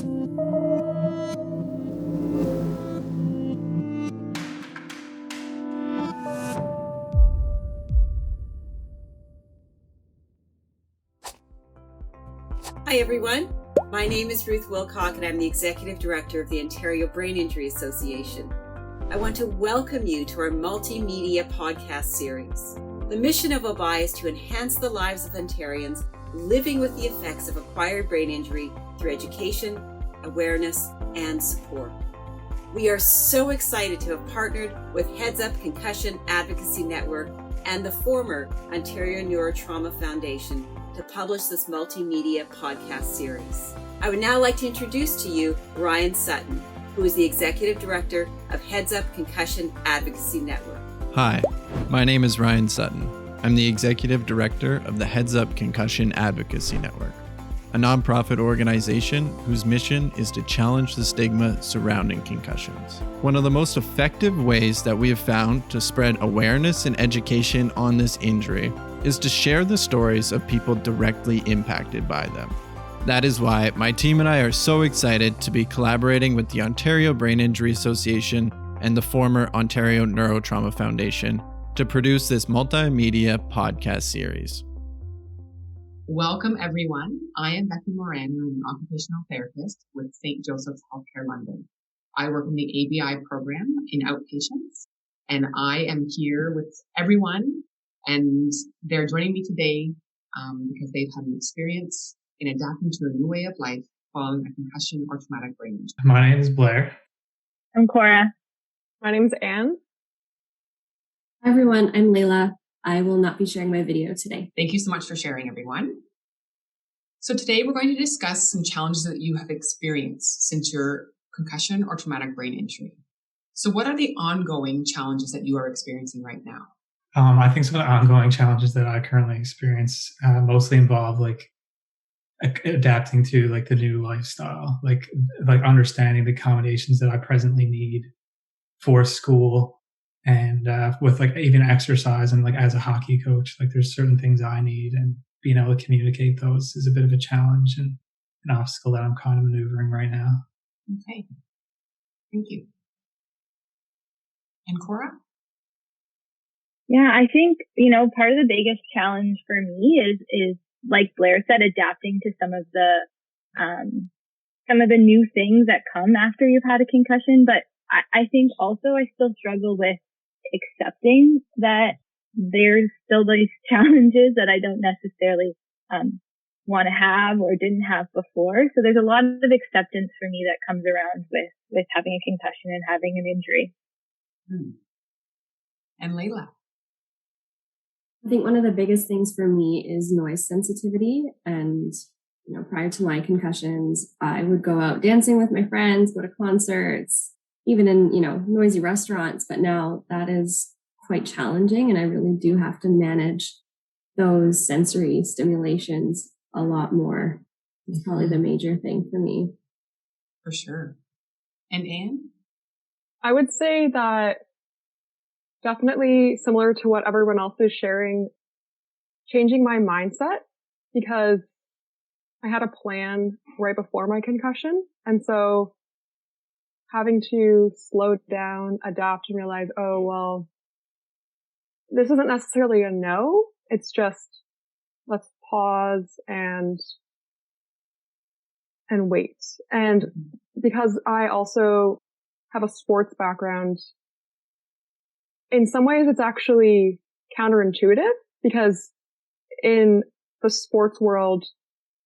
Hi everyone, my name is Ruth Wilcock and I'm the Executive Director of the Ontario Brain Injury Association. I want to welcome you to our multimedia podcast series. The mission of OBI is to enhance the lives of Ontarians living with the effects of acquired brain injury through education, awareness, and support. We are so excited to have partnered with Headsup Concussion Advocacy Network and the former Ontario Neurotrauma Foundation to publish this multimedia podcast series. I would now like to introduce to you Ryan Sutton, who is the Executive Director of Headsup Concussion Advocacy Network. Hi, my name is Ryan Sutton. I'm the Executive Director of the Headsup Concussion Advocacy Network, a nonprofit organization whose mission is to challenge the stigma surrounding concussions. One of the most effective ways that we have found to spread awareness and education on this injury is to share the stories of people directly impacted by them. That is why my team and I are so excited to be collaborating with the Ontario Brain Injury Association and the former Ontario Neurotrauma Foundation to produce this multimedia podcast series. Welcome, everyone. I am Becky Moran. I'm an occupational therapist with St. Joseph's Healthcare London. I work in the ABI program in outpatients, and I am here with everyone, and they're joining me today because they've had an experience in adapting to a new way of life following a concussion or traumatic brain injury. My name is Blair. I'm Cora. My name's Anne. Hi everyone, I'm Layla. I will not be sharing my video today. Thank you so much for sharing, everyone. So today we're going to discuss some challenges that you have experienced since your concussion or traumatic brain injury. So what are the ongoing challenges that you are experiencing right now? I think some of the ongoing challenges that I currently experience mostly involve adapting to the new lifestyle, like understanding the accommodations that I presently need for school and with even exercise and as a hockey coach, there's certain things I need, and being able to communicate those is a bit of a challenge and an obstacle that I'm kind of maneuvering right now. Okay. Thank you. And Cora? Yeah, I think, part of the biggest challenge for me is like Blair said, adapting to some of the new things that come after you've had a concussion. But I think also I still struggle with accepting that there's still these challenges that I don't necessarily want to have or didn't have before. So there's a lot of acceptance for me that comes around with having a concussion and having an injury. And Layla? I think one of the biggest things for me is noise sensitivity. And, prior to my concussions, I would go out dancing with my friends, go to concerts, even in, noisy restaurants. But now that is quite challenging. And I really do have to manage those sensory stimulations a lot more. It's probably the major thing for me. For sure. And Anne? I would say that definitely similar to what everyone else is sharing, changing my mindset, because I had a plan right before my concussion. And so having to slow down, adapt, and realize, oh, well, this isn't necessarily a no. It's just, let's pause and wait. And because I also have a sports background, in some ways it's actually counterintuitive, because in the sports world,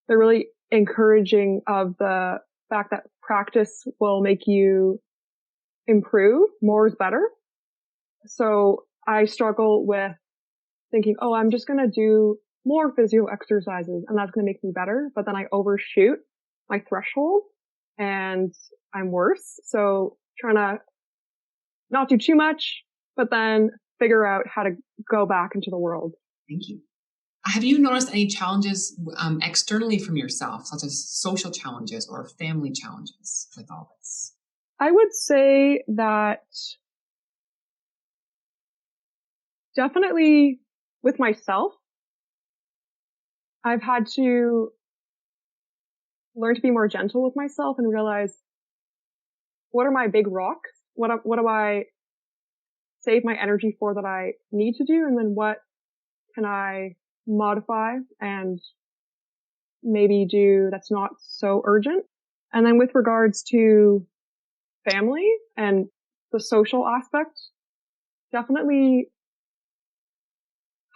they're really encouraging of the fact that practice will make you improve. More is better. So I struggle with thinking, oh, I'm just going to do more physio exercises and that's going to make me better. But then I overshoot my threshold and I'm worse. So trying to not do too much, but then figure out how to go back into the world. Thank you. Have you noticed any challenges externally from yourself, such as social challenges or family challenges with all this? I would say that definitely with myself, I've had to learn to be more gentle with myself and realize, what are my big rocks? What do I save my energy for that I need to do? And then what can I modify and maybe do that's not so urgent? And then with regards to family and the social aspect, definitely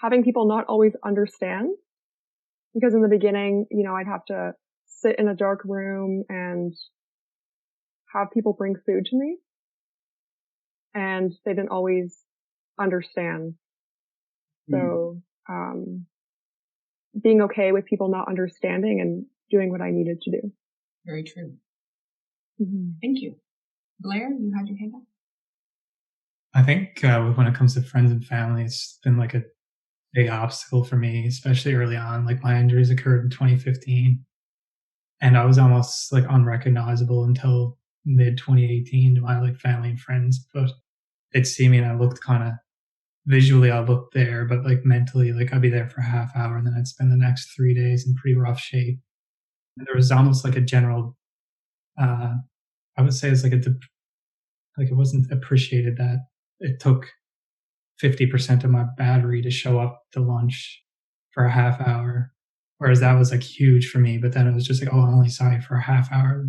having people not always understand, because in the beginning, I'd have to sit in a dark room and have people bring food to me, and they didn't always understand. So, being okay with people not understanding and doing what I needed to do. Very true. Mm-hmm. Thank you. Blair, you had your hand up? I think when it comes to friends and family, it's been like a big obstacle for me, especially early on. Like my injuries occurred in 2015, and I was almost like unrecognizable until mid 2018 to my like family and friends. But they'd see me and I looked kind of visually, I looked there, but like mentally, like I'd be there for a half hour and then I'd spend the next 3 days in pretty rough shape. And there was almost like a general, I would say it's like like it wasn't appreciated that it took 50% of my battery to show up to lunch for a half hour. Whereas that was like huge for me, but then it was just like, oh, I only saw you for a half hour.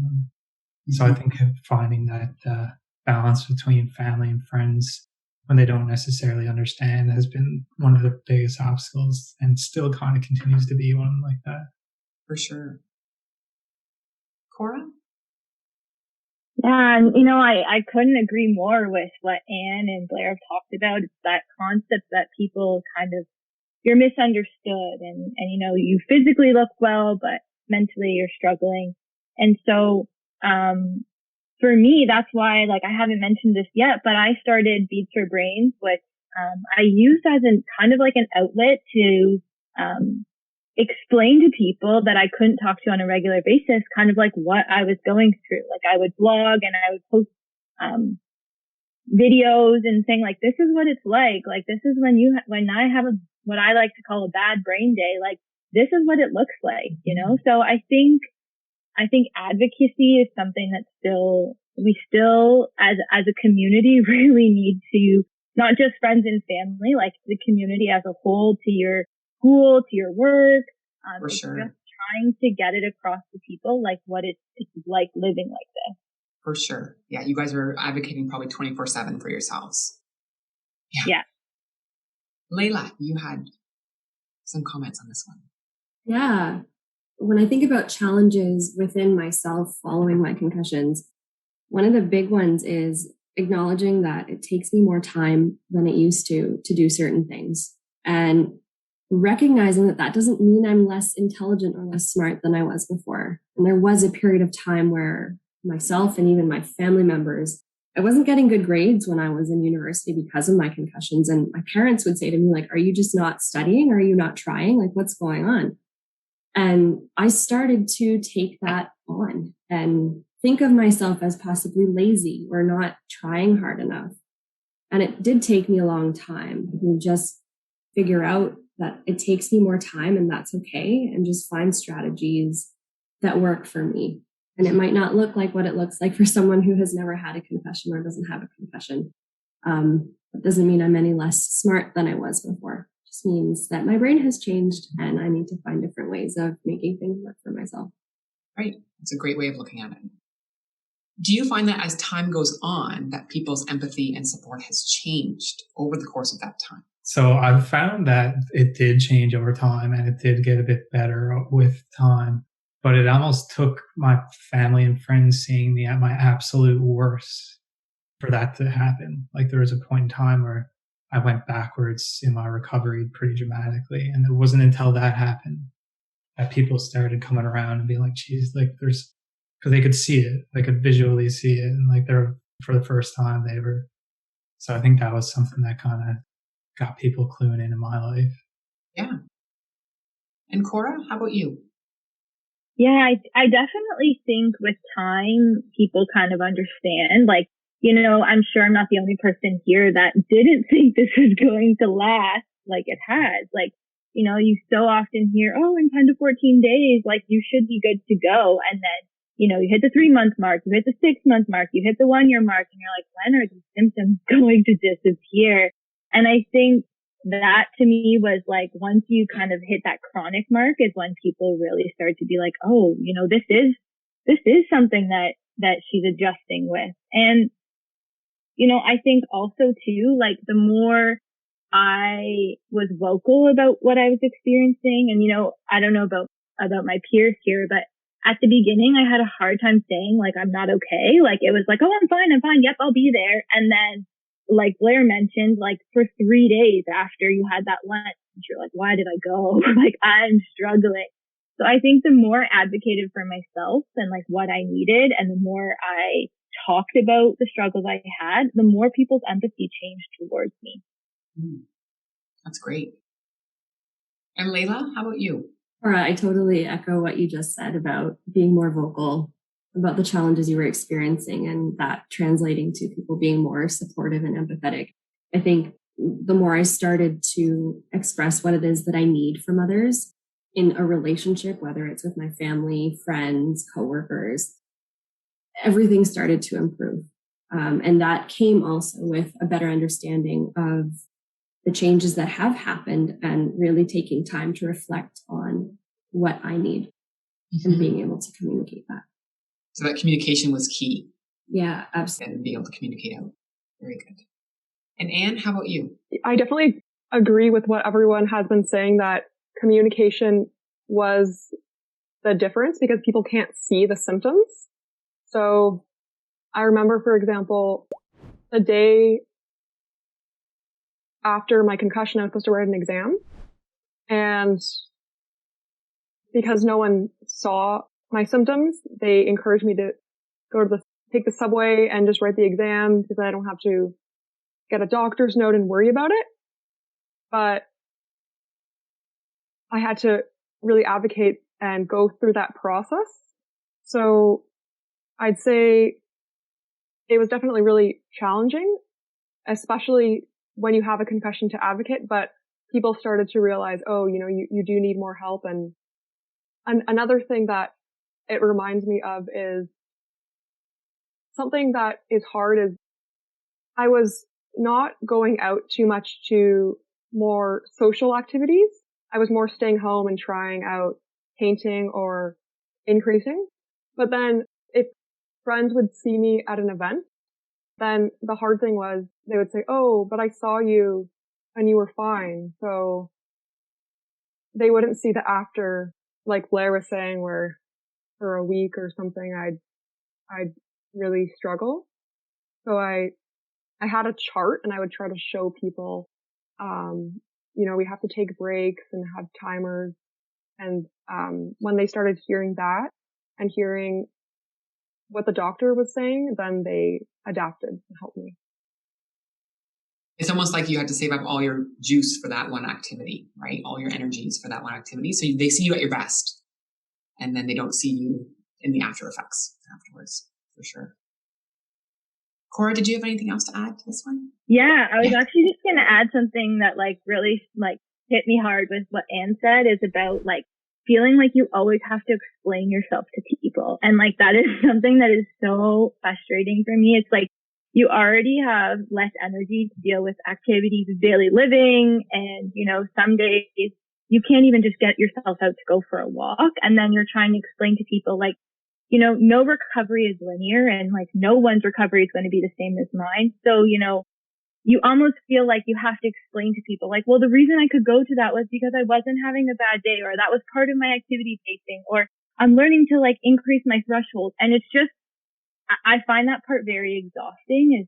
So I think finding that balance between family and friends when they don't necessarily understand has been one of the biggest obstacles, and still kind of continues to be one like that. For sure. Cora? Yeah, and I couldn't agree more with what Anne and Blair have talked about. It's that concept that people you're misunderstood and you physically look well, but mentally you're struggling. And so, for me, that's why, like, I haven't mentioned this yet, but I started Beats for Brains, which, I used as kind of like an outlet to, explain to people that I couldn't talk to on a regular basis, kind of like what I was going through. Like I would blog and I would post, videos and saying like, this is what it's like. Like, this is when I have what I like to call a bad brain day. Like, this is what it looks like, So I think advocacy is something that we still as a community really need to, not just friends and family, like the community as a whole, to your school, to your work. For sure. Just trying to get it across to people, like what it's like living like this. For sure. Yeah. You guys are advocating probably 24/7 for yourselves. Yeah. Layla, you had some comments on this one. Yeah. When I think about challenges within myself following my concussions, one of the big ones is acknowledging that it takes me more time than it used to do certain things, and recognizing that doesn't mean I'm less intelligent or less smart than I was before. And there was a period of time where myself and even my family members, I wasn't getting good grades when I was in university because of my concussions. And my parents would say to me, like, are you just not studying? Are you not trying? Like, what's going on? And I started to take that on and think of myself as possibly lazy or not trying hard enough. And it did take me a long time to just figure out that it takes me more time and that's okay, and just find strategies that work for me. And it might not look like what it looks like for someone who has never had a concussion or doesn't have a concussion. That doesn't mean I'm any less smart than I was before. It just means that my brain has changed and I need to find different ways of making things work for myself. Right. That's a great way of looking at it. Do you find that as time goes on, that people's empathy and support has changed over the course of that time? So I've found that it did change over time, and it did get a bit better with time. But it almost took my family and friends seeing me at my absolute worst for that to happen. Like, there was a point in time where I went backwards in my recovery pretty dramatically. And it wasn't until that happened that people started coming around and being like, geez, like because they could see it, they could visually see it. And like for the first time so I think that was something that kind of got people cluing into my life. Yeah. And Cora, how about you? Yeah, I definitely think with time, people kind of understand, like, I'm sure I'm not the only person here that didn't think this was going to last like it has. Like, you so often hear, oh, in 10 to 14 days, like you should be good to go. And then, you hit the 3-month mark, you hit the 6-month mark, you hit the 1-year mark, and you're like, when are these symptoms going to disappear? And I think that to me was like, once you kind of hit that chronic mark is when people really start to be like, oh, this is something that she's adjusting with. And, I think also too, like the more I was vocal about what I was experiencing, and, I don't know about my peers here, but at the beginning I had a hard time saying like, I'm not okay. Like it was like, oh, I'm fine. Yep, I'll be there. And then like Blair mentioned, like for 3 days after you had that lunch, you're like, why did I go? Like I'm struggling. So I think the more I advocated for myself and like what I needed, and the more I talked about the struggles I had, the more people's empathy changed towards me. That's great. And Layla, how about you? I totally echo what you just said about being more vocal about the challenges you were experiencing, and that translating to people being more supportive and empathetic. I think the more I started to express what it is that I need from others in a relationship, whether it's with my family, friends, coworkers, everything started to improve. And that came also with a better understanding of the changes that have happened, and really taking time to reflect on what I need and being able to communicate that. So that communication was key. Yeah, absolutely. And being able to communicate out. Very good. And Anne, how about you? I definitely agree with what everyone has been saying, that communication was the difference because people can't see the symptoms. So I remember, for example, the day after my concussion, I was supposed to write an exam. And because no one saw my symptoms, they encouraged me to take the subway and just write the exam because I don't have to get a doctor's note and worry about it. But I had to really advocate and go through that process. So I'd say it was definitely really challenging, especially when you have a concussion to advocate, but people started to realize, oh, you do need more help. And another thing that it reminds me of is something that is hard is I was not going out too much to more social activities. I was more staying home and trying out painting or increasing. But then if friends would see me at an event, then the hard thing was they would say, oh, but I saw you and you were fine. So they wouldn't see the after, like Blair was saying, where for a week or something, I'd really struggle. So I had a chart and I would try to show people, we have to take breaks and have timers. And, when they started hearing that and hearing what the doctor was saying, then they adapted and helped me. It's almost like you had to save up all your juice for that one activity, right? All your energies for that one activity. So they see you at your best, and then they don't see you in the after effects afterwards, for sure. Cora, did you have anything else to add to this one? Yeah, I was actually just going to add something that really hit me hard with what Anne said, is about feeling like you always have to explain yourself to people. And that is something that is so frustrating for me. It's you already have less energy to deal with activities of daily living. And, some days you can't even just get yourself out to go for a walk. And then you're trying to explain to people no recovery is linear, and no one's recovery is going to be the same as mine. So, you almost feel like you have to explain to people well, the reason I could go to that was because I wasn't having a bad day, or that was part of my activity pacing, or I'm learning to increase my threshold. And it's just, I find that part very exhausting, is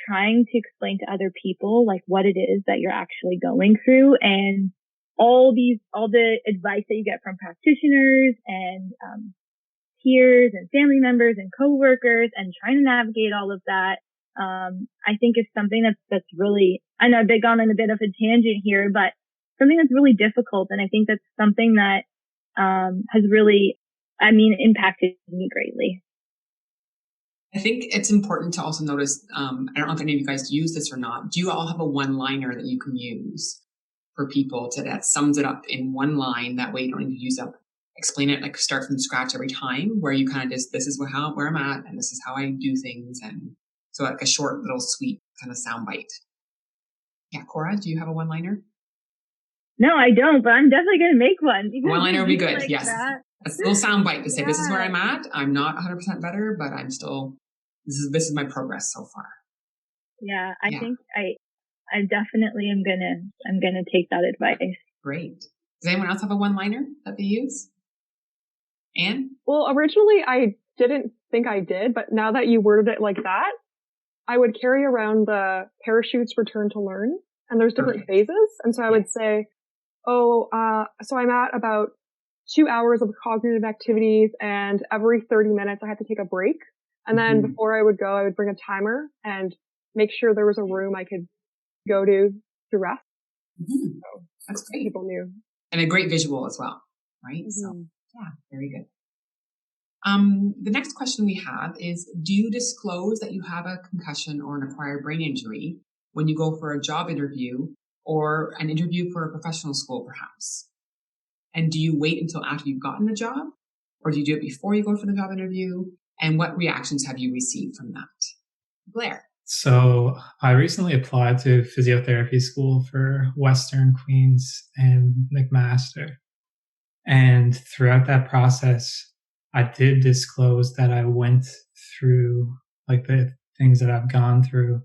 trying to explain to other people what it is that you're actually going through, and all the advice that you get from practitioners and peers and family members and coworkers, and trying to navigate all of that. I think is something that's really, I know I've gone on a bit of a tangent here, but something that's really difficult. And I think that's something that, has really, impacted me greatly. I think it's important to also notice, I don't know if any of you guys use this or not. Do you all have a one-liner that you can use for people that sums it up in one line. That way you don't need to explain it, like start from scratch every time, where you kind of just, this is where I'm at and this is how I do things. And so like a short little sweet kind of sound bite. Yeah. Cora, do you have a one-liner? No, I don't, but I'm definitely going to make one. One-liner would be good. Like yes. That. A little sound bite to say, Yeah. This is where I'm at. I'm not 100% better, but I'm still, this is my progress so far. Yeah. I think I definitely am going to take that advice. Great. Does anyone else have a one-liner that they use? Anne? Well, originally I didn't think I did, but now that you worded it like that, I would carry around the parachutes return to learn, and there's different phases. And so I would say, so I'm at about 2 hours of cognitive activities, and every 30 minutes I had to take a break. And then before I would go, I would bring a timer and make sure there was a room I could go to rest. So that's great. People knew. And a great visual as well, right? So yeah, very good. The next question we have is, do you disclose that you have a concussion or an acquired brain injury when you go for a job interview or an interview for a professional school, perhaps? And do you wait until after you've gotten the job, or do you do it before you go for the job interview? And what reactions have you received from that? Blair. So I recently applied to physiotherapy school for Western, Queens, and McMaster. And throughout that process, I did disclose that I went through like the things that I've gone through,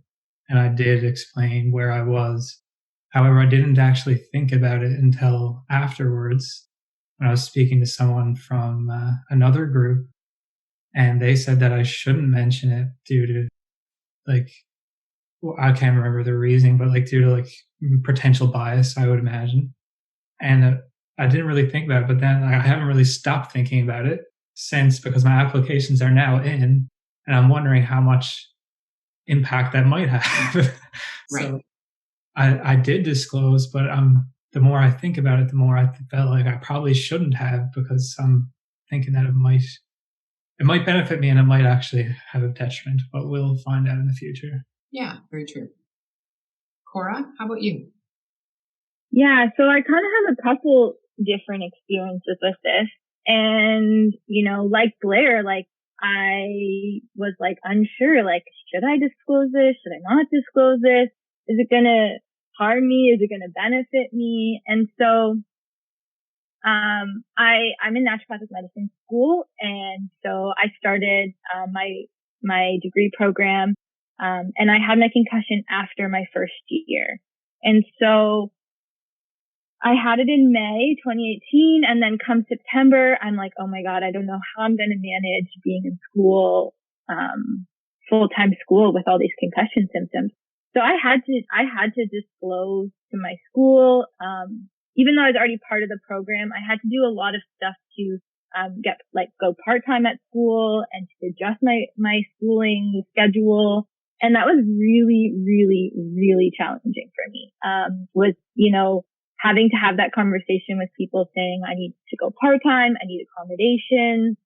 and I did explain where I was. However, I didn't actually think about it until afterwards when I was speaking to someone from another group, and they said that I shouldn't mention it due to I can't remember the reasoning, but due to potential bias, I would imagine. And I didn't really think about it, but then I haven't really stopped thinking about it since, because my applications are now in, and I'm wondering how much impact that might have. Right. So I did disclose, but the more I think about it, the more I felt like I probably shouldn't have, because I'm thinking that it might benefit me and it might actually have a detriment, but we'll find out in the future. Yeah, very true. Cora, how about you? Yeah, so I kind of have a couple different experiences with this. And, like Blair, I was unsure, should I disclose this? Should I not disclose this? Is it going to harm me? Is it going to benefit me? And so, I'm in naturopathic medicine school. And so I started, my degree program. And I had my concussion after my first year. And so I had it in May 2018. And then come September, I'm like, oh my God, I don't know how I'm going to manage being in school, full-time school with all these concussion symptoms. So I had to disclose to my school, even though I was already part of the program. I had to do a lot of stuff to go part-time at school and to adjust my schooling schedule. And that was really, really, really challenging for me. Having to have that conversation with people saying, I need to go part-time, I need accommodations.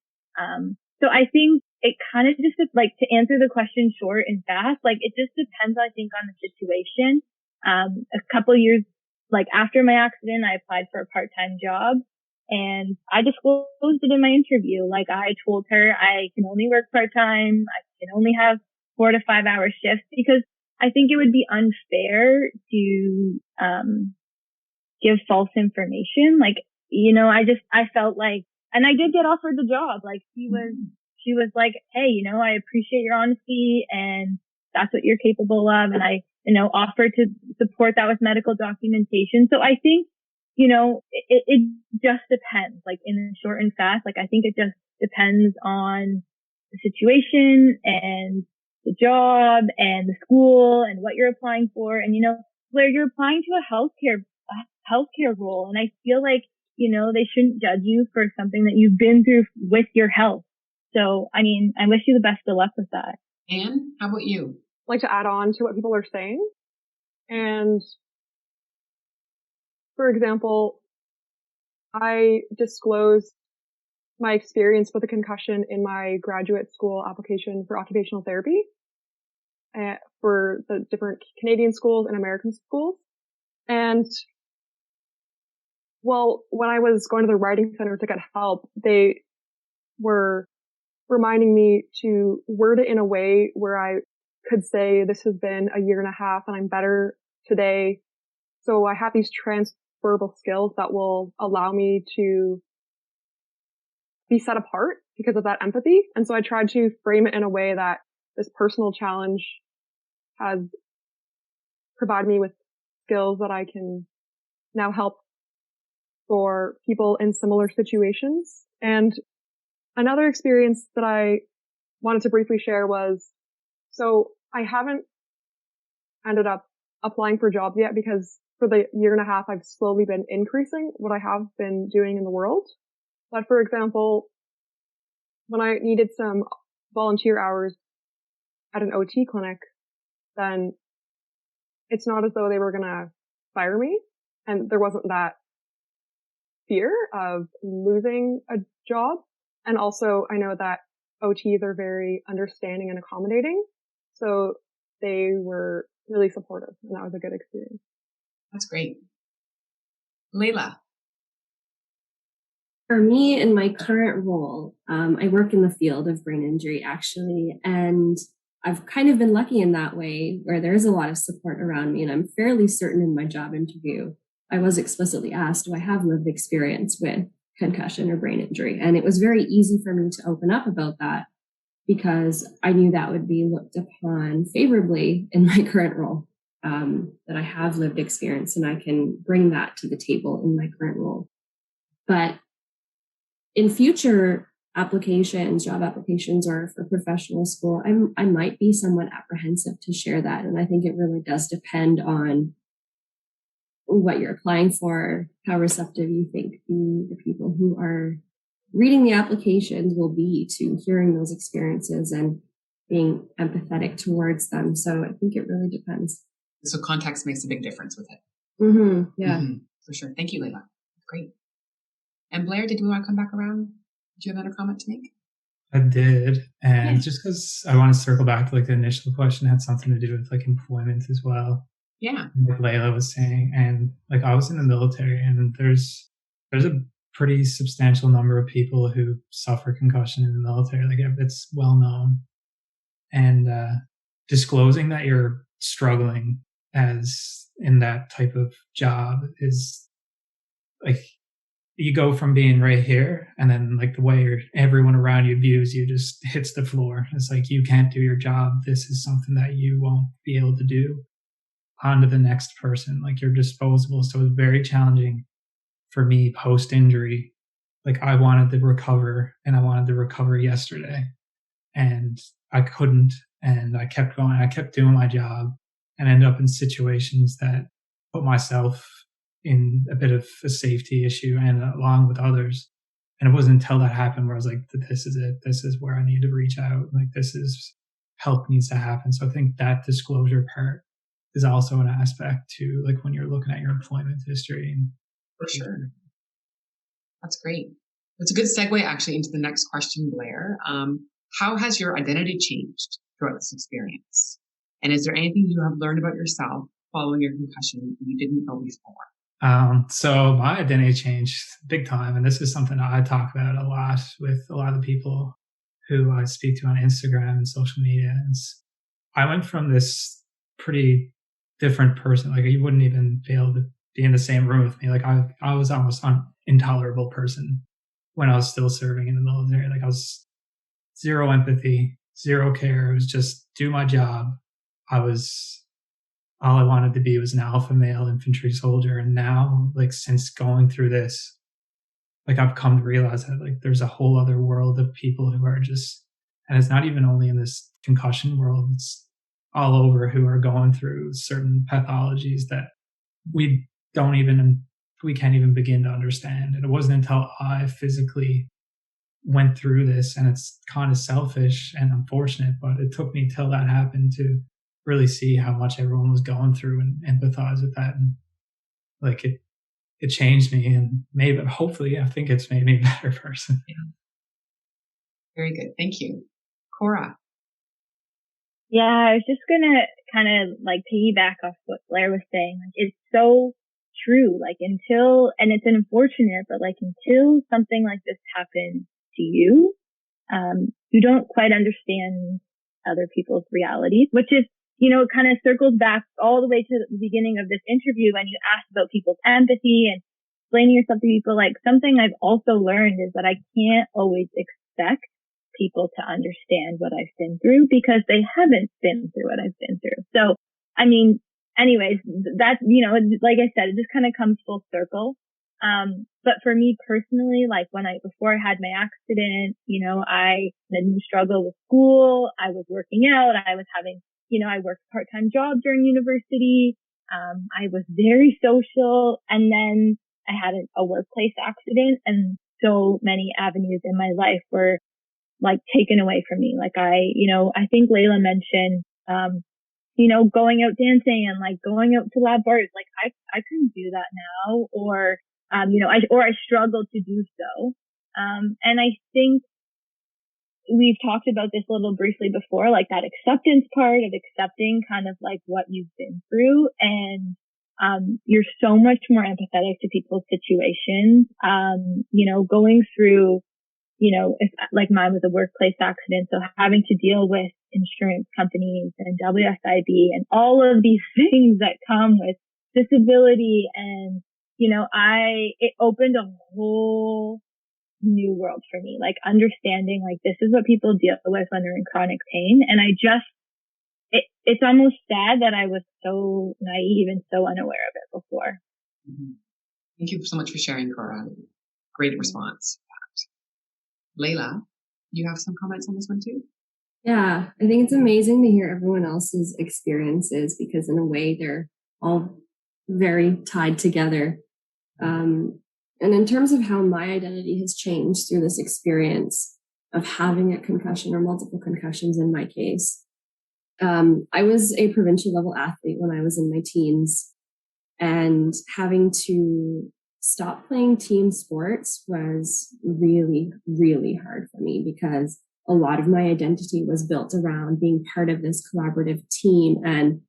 So I think it kind of just, to answer the question short and fast, it just depends, I think, on the situation. A couple years, after my accident, I applied for a part-time job, and I disclosed it in my interview. I told her I can only work part-time, I can only have 4 to 5 hour shifts, because I think it would be unfair to, give false information. I felt and I did get offered the job. She was like, hey, I appreciate your honesty and that's what you're capable of. And I, offered to support that with medical documentation. So I think, it just depends, in the short and fast. I think it just depends on the situation and the job and the school and what you're applying for. And, where you're applying to a healthcare role. And I feel they shouldn't judge you for something that you've been through with your health. So, I wish you the best of luck with that. Anne, how about you? I'd like to add on to what people are saying. And for example, I disclosed my experience with a concussion in my graduate school application for occupational therapy for the different Canadian schools and American schools. And Well, when I was going to the writing center to get help, they were reminding me to word it in a way where I could say this has been a year and a half and I'm better today. So I have these transferable skills that will allow me to be set apart because of that empathy. And so I tried to frame it in a way that this personal challenge has provided me with skills that I can now help for people in similar situations. And another experience that I wanted to briefly share was, so I haven't ended up applying for jobs yet because for the year and a half, I've slowly been increasing what I have been doing in the world. But for example, when I needed some volunteer hours at an OT clinic, then it's not as though they were going to fire me. And there wasn't that fear of losing a job. And also I know that OTs are very understanding and accommodating. So they were really supportive and that was a good experience. That's great. Layla. For me, in my current role, I work in the field of brain injury, actually, and I've kind of been lucky in that way where there's a lot of support around me, and I'm fairly certain in my job interview, I was explicitly asked, do I have lived experience with concussion or brain injury? And it was very easy for me to open up about that because I knew that would be looked upon favorably in my current role, that I have lived experience and I can bring that to the table in my current role. But in future applications, job applications, or for professional school, I might be somewhat apprehensive to share that. And I think it really does depend on what you're applying for, how receptive you think the people who are reading the applications will be to hearing those experiences and being empathetic towards them. So I think it really depends. So context makes a big difference with it. Mm-hmm. Yeah. Mm-hmm. For sure. Thank you, Layla. Great. And Blair, did you want to come back around? Do you have another comment to make? I did. And just because I want to circle back to like the initial question had something to do with like employment as well. Yeah. Like Layla was saying. And like I was in the military and there's a pretty substantial number of people who suffer concussion in the military. Like it's well known. And disclosing that you're struggling as in that type of job is like, you go from being right here and then like the way everyone around you views you just hits the floor. It's like, you can't do your job. This is something that you won't be able to do. On to the next person. Like you're disposable. So it was very challenging for me post injury. Like I wanted to recover and I wanted to recover yesterday and I couldn't. And I kept going. I kept doing my job and ended up in situations that put myself in a bit of a safety issue and along with others. And it wasn't until that happened where I was like, this is it. This is where I need to reach out. Like this is help needs to happen. So I think that disclosure part is also an aspect to like when you're looking at your employment history. And for sure. That's great. That's a good segue actually into the next question, Blair. How has your identity changed throughout this experience? And is there anything you have learned about yourself following your concussion that you didn't know before? So my identity changed big time. And this is something I talk about a lot with a lot of the people who I speak to on Instagram and social media. And I went from this pretty different person. Like you wouldn't even be able to be in the same room with me. Like I was almost an intolerable person when I was still serving in the military. Like I was zero empathy, zero care. It was just do my job. All I wanted to be was an alpha male infantry soldier. And now, like, since going through this, like, I've come to realize that, like, there's a whole other world of people who are just, and it's not even only in this concussion world, it's all over who are going through certain pathologies that we can't even begin to understand. And it wasn't until I physically went through this, and it's kind of selfish and unfortunate, but it took me till that happened to really see how much everyone was going through and empathize with that. And like it changed me, and maybe, hopefully, I think it's made me a better person. Yeah. Very good. Thank you. Cora. Yeah, I was just going to kind of like piggyback off what Blair was saying. Like, it's so true. Like until, and it's unfortunate, but like until something like this happens to you, you don't quite understand other people's realities, which is, you know, it kind of circles back all the way to the beginning of this interview when you asked about people's empathy and explaining yourself to people. Like something I've also learned is that I can't always expect people to understand what I've been through because they haven't been through what I've been through. So, I mean, anyways, that's, you know, like I said, it just kind of comes full circle. But for me personally, like before I had my accident, you know, I didn't struggle with school. I was working out. I was having, you know, I worked a part-time job during university. I was very social. And then I had a workplace accident, and so many avenues in my life were like taken away from me. Like I think Layla mentioned, you know, going out dancing and like going out to lab bars. Like I couldn't do that now, or, you know, I struggled to do so. And I think we've talked about this a little briefly before, like that acceptance part of accepting kind of like what you've been through. And, you're so much more empathetic to people's situations. You know, going through, you know, if like mine was a workplace accident, so having to deal with insurance companies and WSIB and all of these things that come with disability. And, you know, it opened a whole new world for me, like understanding like this is what people deal with when they're in chronic pain. And it's almost sad that I was so naive and so unaware of it before. Mm-hmm. Thank you so much for sharing, Cora. Great response. Layla, you have some comments on this one too? Yeah, I think it's amazing to hear everyone else's experiences because in a way they're all very tied together. And in terms of how my identity has changed through this experience of having a concussion or multiple concussions in my case, I was a provincial level athlete when I was in my teens, and having to stop playing team sports was really, really hard for me because a lot of my identity was built around being part of this collaborative team and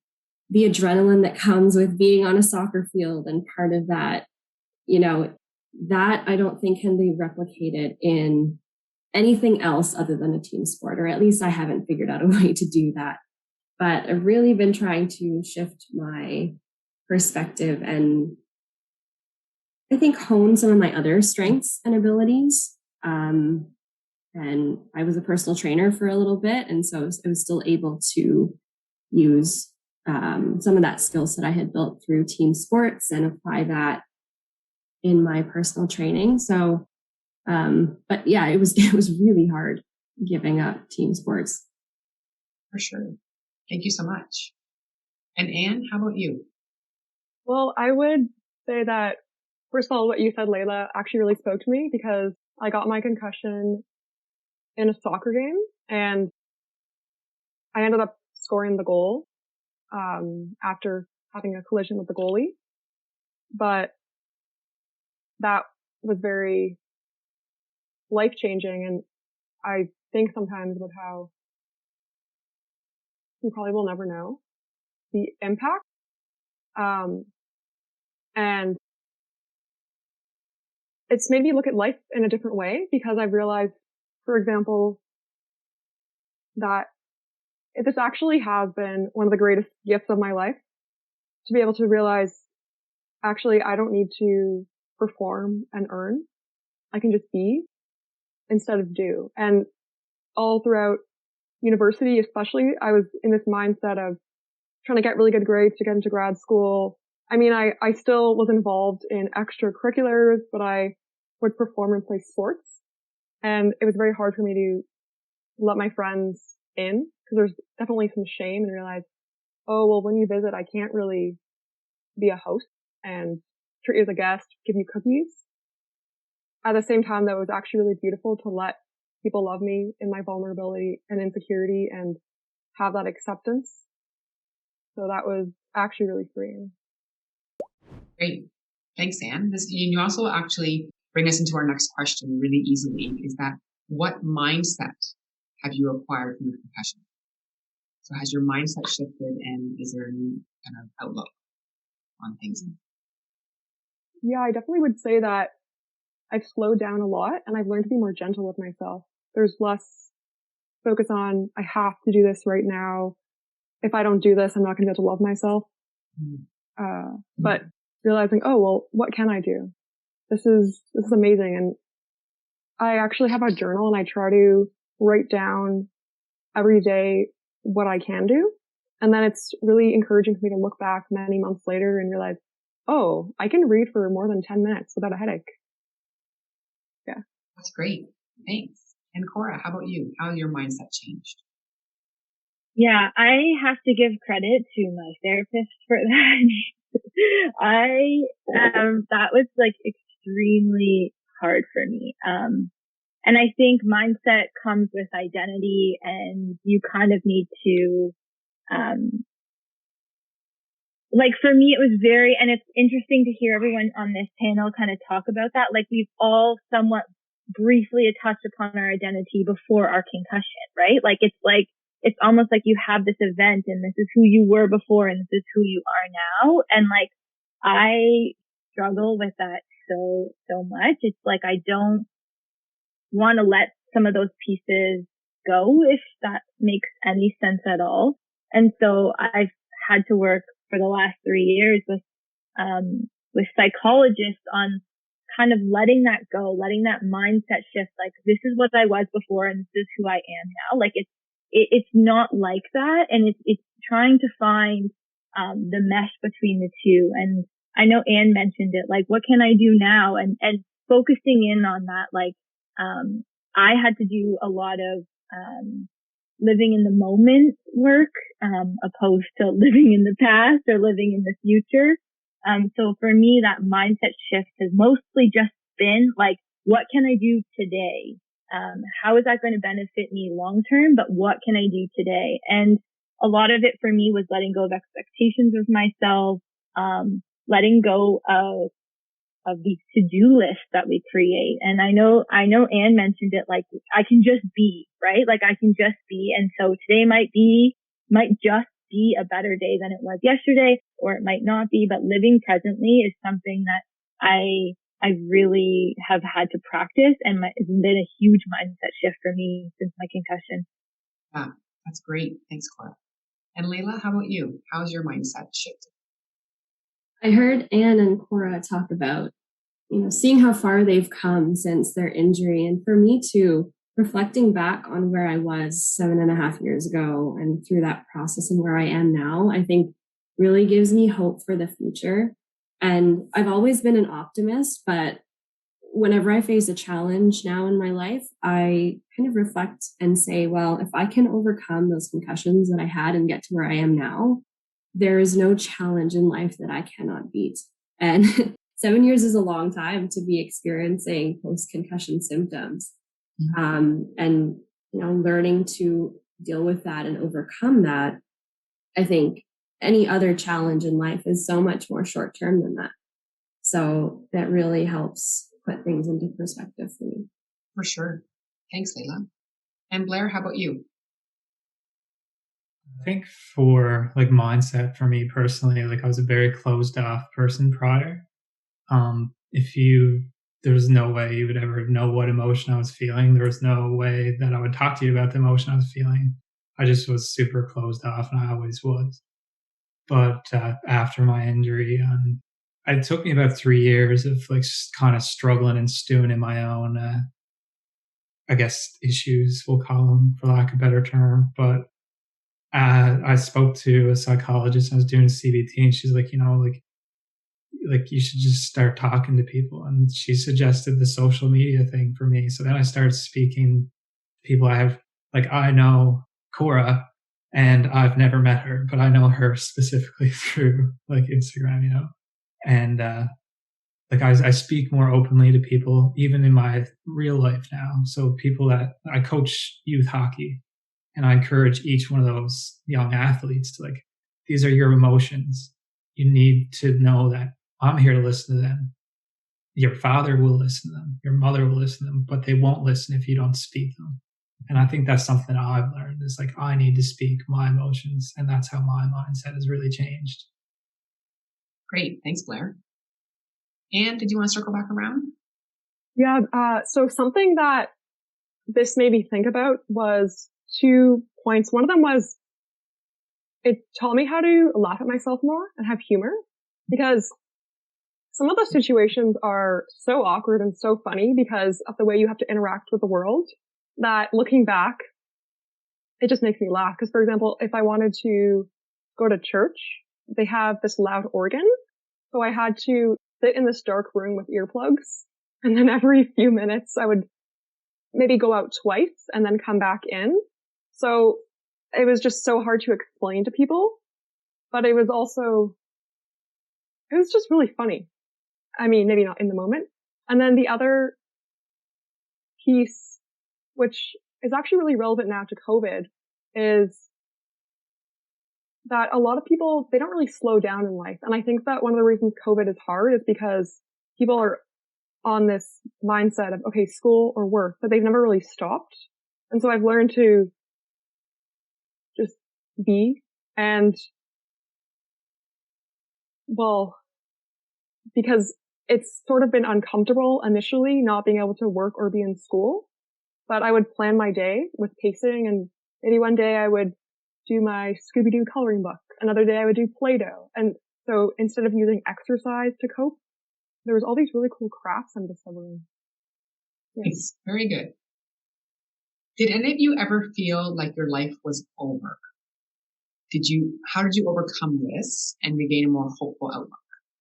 the adrenaline that comes with being on a soccer field. And part of that, you know, that I don't think can be replicated in anything else other than a team sport, or at least I haven't figured out a way to do that. But I've really been trying to shift my perspective and I think hone some of my other strengths and abilities. And I was a personal trainer for a little bit. And so I was still able to use some of that skill set I had built through team sports and apply that in my personal training. So, but yeah, it was really hard giving up team sports. For sure. Thank you so much. And Anne, how about you? Well, I would say that, first of all, what you said, Layla, actually really spoke to me because I got my concussion in a soccer game and I ended up scoring the goal, after having a collision with the goalie. But that was very life-changing. And I think sometimes about how you probably will never know the impact. And it's made me look at life in a different way because I've realized, for example, that this actually has been one of the greatest gifts of my life, to be able to realize, actually, I don't need to perform and earn. I can just be instead of do. And all throughout university, especially, I was in this mindset of trying to get really good grades to get into grad school. I mean, I still was involved in extracurriculars, but I would perform and play sports. And it was very hard for me to let my friends in because there's definitely some shame and realize, oh, well, when you visit, I can't really be a host and treat you as a guest, give you cookies. At the same time, that was actually really beautiful to let people love me in my vulnerability and insecurity and have that acceptance. So that was actually really freeing. Great. Thanks, Anne. You also actually bring us into our next question really easily, is that what mindset have you acquired from the concussion? So has your mindset shifted and is there a new kind of outlook on things? Yeah, I definitely would say that I've slowed down a lot and I've learned to be more gentle with myself. There's less focus on, I have to do this right now. If I don't do this, I'm not going to be able to love myself. But realizing, oh, well, what can I do? This is amazing. And I actually have a journal and I try to write down every day what I can do. And then it's really encouraging for me to look back many months later and realize, oh, I can read for more than 10 minutes without a headache. Yeah. That's great. Thanks. And Cora, how about you? How has your mindset changed? Yeah, I have to give credit to my therapist for that. That was like extremely hard for me. And I think mindset comes with identity, and you kind of need to, like for me, it was very, and it's interesting to hear everyone on this panel kind of talk about that. Like we've all somewhat briefly touched upon our identity before our concussion, right? It's almost like you have this event and this is who you were before and this is who you are now. And like, I struggle with that so much. It's like, I don't want to let some of those pieces go, if that makes any sense at all. And so I've had to work for the last 3 years with psychologists on kind of letting that go, letting that mindset shift. Like, this is what I was before and this is who I am now. Like it's not like that. And it's trying to find, the mesh between the two. And I know Anne mentioned it, like, what can I do now? And focusing in on that, like, I had to do a lot of, living in the moment work, opposed to living in the past or living in the future. So for me, that mindset shift has mostly just been like, what can I do today? How is that going to benefit me long term? But what can I do today? And a lot of it for me was letting go of expectations of myself, letting go of these to-do lists that we create. And I know Anne mentioned it, like, I can just be, right? Like I can just be. And so today might just be a better day than it was yesterday, or it might not be, but living presently is something that I really have had to practice, and it's been a huge mindset shift for me since my concussion. Yeah, that's great. Thanks, Cora. And Layla, how about you? How's your mindset shifted? I heard Anne and Cora talk about, seeing how far they've come since their injury. And for me too, reflecting back on where I was 7.5 years ago and through that process and where I am now, I think really gives me hope for the future. And I've always been an optimist, but whenever I face a challenge now in my life, I kind of reflect and say, well, if I can overcome those concussions that I had and get to where I am now, there is no challenge in life that I cannot beat. And 7 years is a long time to be experiencing post-concussion symptoms. And, learning to deal with that and overcome that, I think any other challenge in life is so much more short-term than that. So that really helps put things into perspective for me. For sure. Thanks, Layla. And Blair, how about you? I think for like mindset for me personally, like I was a very closed off person prior. There was no way you would ever know what emotion I was feeling. There was no way that I would talk to you about the emotion I was feeling. I just was super closed off, and I always was. But after my injury, it took me about 3 years of like kind of struggling and stewing in my own, I guess, issues, we'll call them, for lack of a better term. But I spoke to a psychologist. I was doing CBT, and she's like, like you should just start talking to people. And she suggested the social media thing for me. So then I started speaking to people. I know Cora, and I've never met her, but I know her specifically through like Instagram, and I speak more openly to people, even in my real life now. So people that I coach youth hockey, and I encourage each one of those young athletes to like, these are your emotions. You need to know that I'm here to listen to them. Your father will listen to them. Your mother will listen to them, but they won't listen if you don't speak them. And I think that's something that I've learned is like, I need to speak my emotions. And that's how my mindset has really changed. Great. Thanks, Blair. And did you want to circle back around? Yeah. So something that this made me think about was 2 points. One of them was it taught me how to laugh at myself more and have humor, because some of those situations are so awkward and so funny because of the way you have to interact with the world that looking back, it just makes me laugh. Because, for example, if I wanted to go to church, they have this loud organ. So I had to sit in this dark room with earplugs. And then every few minutes I would maybe go out twice and then come back in. So it was just so hard to explain to people, but it was just really funny. I mean, maybe not in the moment. And then the other piece, which is actually really relevant now to COVID, is that a lot of people, they don't really slow down in life. And I think that one of the reasons COVID is hard is because people are on this mindset of, okay, school or work, but they've never really stopped. And so I've learned to just be, and well, because it's sort of been uncomfortable initially not being able to work or be in school, but I would plan my day with pacing, and maybe one day I would do my Scooby-Doo coloring book. Another day I would do Play-Doh. And so instead of using exercise to cope, there was all these really cool crafts I'm discovering. Yeah. It's very good. Did any of you ever feel like your life was over? How did you overcome this and regain a more hopeful outlook?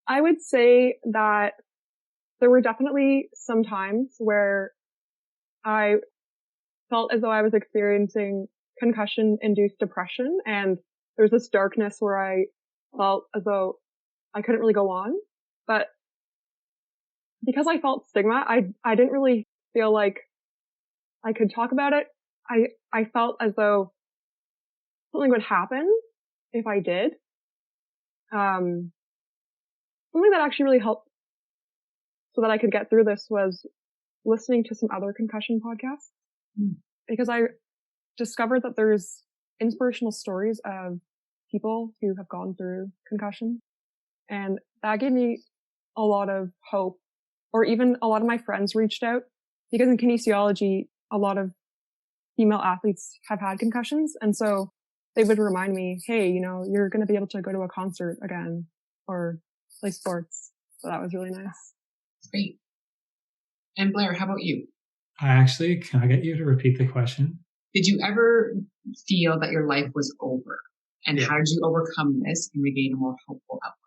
I would say that there were definitely some times where I felt as though I was experiencing concussion-induced depression, and there was this darkness where I felt as though I couldn't really go on. But because I felt stigma, I didn't really feel like I could talk about it. I felt as though something would happen if I did. Something that actually really helped so that I could get through this was listening to some other concussion podcasts, because I discovered that there's inspirational stories of people who have gone through concussion, and that gave me a lot of hope. Or even a lot of my friends reached out, because in kinesiology, a lot of female athletes have had concussions. And so they would remind me, hey, you're going to be able to go to a concert again or play sports. So that was really nice. Great. And Blair, how about you? Can I get you to repeat the question? Did you ever feel that your life was over? And how did you overcome this and regain a more hopeful outlook?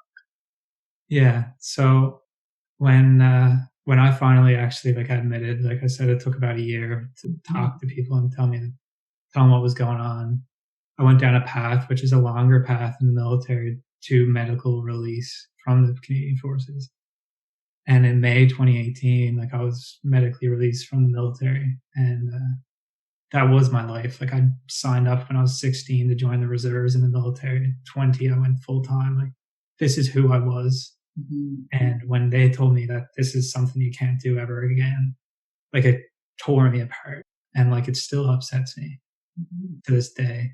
Yeah. So when I finally actually admitted, like I said, it took about a year to talk to people and tell them what was going on. I went down a path, which is a longer path in the military, to medical release from the Canadian Forces. And in May 2018, I was medically released from the military, and that was my life. I signed up when I was 16 to join the reserves in the military. At 20, I went full time. This is who I was. Mm-hmm. And when they told me that this is something you can't do ever again, it tore me apart, and it still upsets me to this day.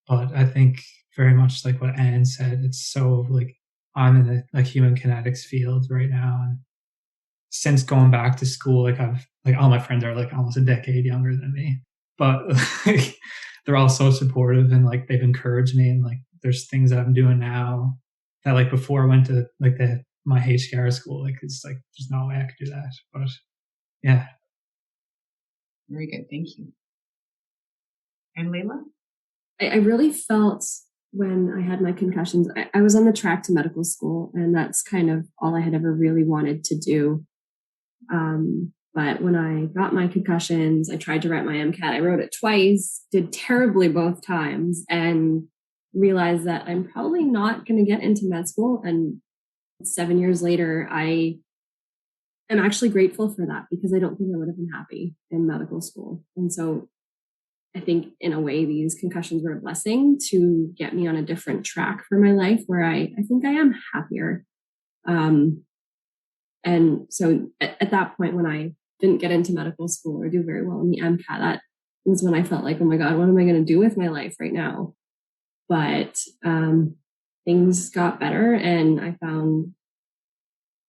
But I think very much like what Anne said, it's so I'm in the human kinetics field right now, and since going back to school, I've all my friends are almost a decade younger than me, but they're all so supportive, and they've encouraged me, and there's things that I'm doing now that before I went to my HCR school, it's there's no way I could do that. But yeah. Very good. Thank you. And Layla? I really felt when I had my concussions, I was on the track to medical school, and that's kind of all I had ever really wanted to do. But when I got my concussions, I tried to write my MCAT. I wrote it twice, did terribly both times, and realized that I'm probably not going to get into med school. And 7 years later, I am actually grateful for that, because I don't think I would have been happy in medical school. And so I think in a way, these concussions were a blessing to get me on a different track for my life, where I think I am happier. And so at that point, when I didn't get into medical school or do very well in the MCAT, that was when I felt like, oh my God, what am I going to do with my life right now? But things got better, and I found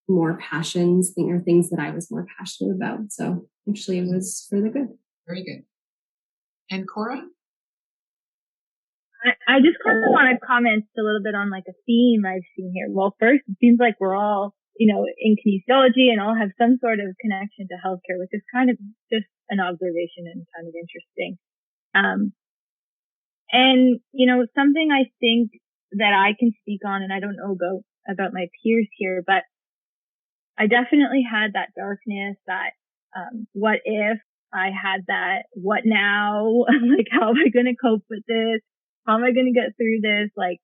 more passions, or things that I was more passionate about. So actually it was for the good. Very good. And Cora? I just kind of want to comment a little bit on like a theme I've seen here. Well, first, it seems like we're all, in kinesiology and all have some sort of connection to healthcare, which is kind of just an observation and kind of interesting. And, something I think that I can speak on, and I don't know about my peers here, but I definitely had that darkness, that, what if I had that, what now? Like, how am I going to cope with this? How am I going to get through this? Like,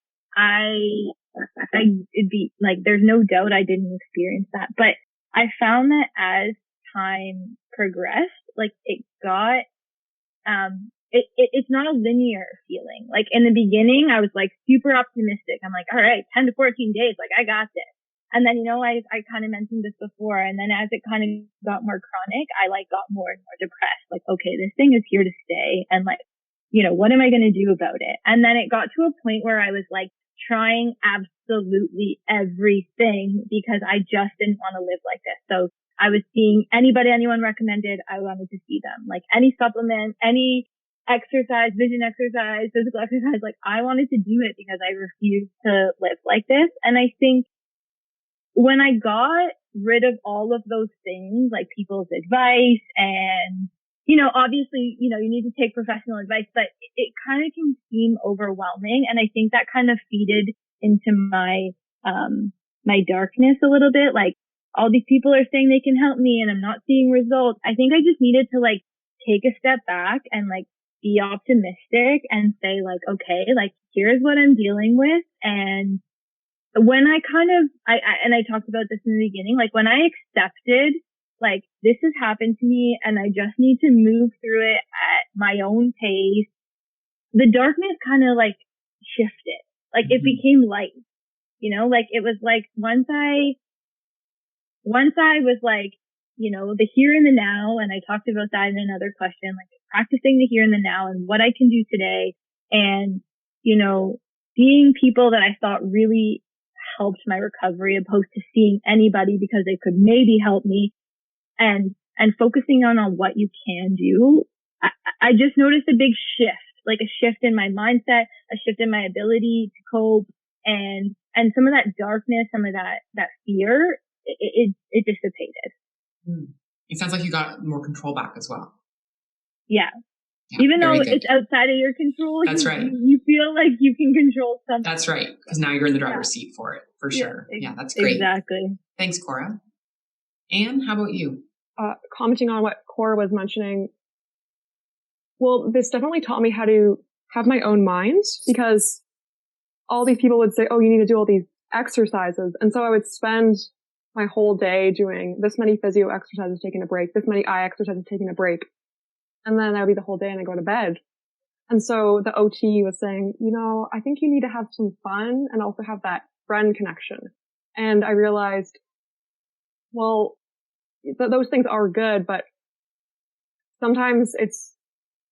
it'd be like, there's no doubt I didn't experience that, but I found that as time progressed, like it got, it's not a linear feeling. Like in the beginning, I was like super optimistic. I'm like, all right, 10 to 14 days, like I got this. And then, I kind of mentioned this before. And then as it kind of got more chronic, I like got more and more depressed. Like, okay, this thing is here to stay. And like, what am I going to do about it? And then it got to a point where I was like trying absolutely everything because I just didn't want to live like this. So I was seeing anyone recommended, I wanted to see them. Like any supplement, any exercise, vision exercise, physical exercise, like I wanted to do it because I refused to live like this. And I think when I got rid of all of those things, like people's advice and, obviously, you need to take professional advice, but it kind of can seem overwhelming. And I think that kind of feeded into my darkness a little bit. Like all these people are saying they can help me and I'm not seeing results. I think I just needed to like take a step back and like be optimistic and say like, okay, like here's what I'm dealing with. And when I I talked about this in the beginning, like when I accepted like this has happened to me and I just need to move through it at my own pace, the darkness kind of like shifted. Like it became light, like it was like once I was like, the here and the now, and I talked about that in another question, like practicing the here and the now and what I can do today. And, seeing people that I thought really helped my recovery opposed to seeing anybody because they could maybe help me and focusing on what you can do. I just noticed a big shift, like a shift in my mindset, a shift in my ability to cope and some of that darkness, some of that fear, it dissipated. It sounds like you got more control back as well. Yeah. Even though it's outside of your control, that's right. You feel like you can control something. That's right. Because now you're in the driver's seat for it, for sure. Yeah, that's great. Exactly. Thanks, Cora. Anne, how about you? Commenting on what Cora was mentioning, well, this definitely taught me how to have my own mind because all these people would say, oh, you need to do all these exercises. And so I would spend my whole day doing this many physio exercises, taking a break, this many eye exercises, taking a break. And then that would be the whole day and I go to bed. And so the OT was saying, I think you need to have some fun and also have that friend connection. And I realized, well, those things are good, but sometimes it's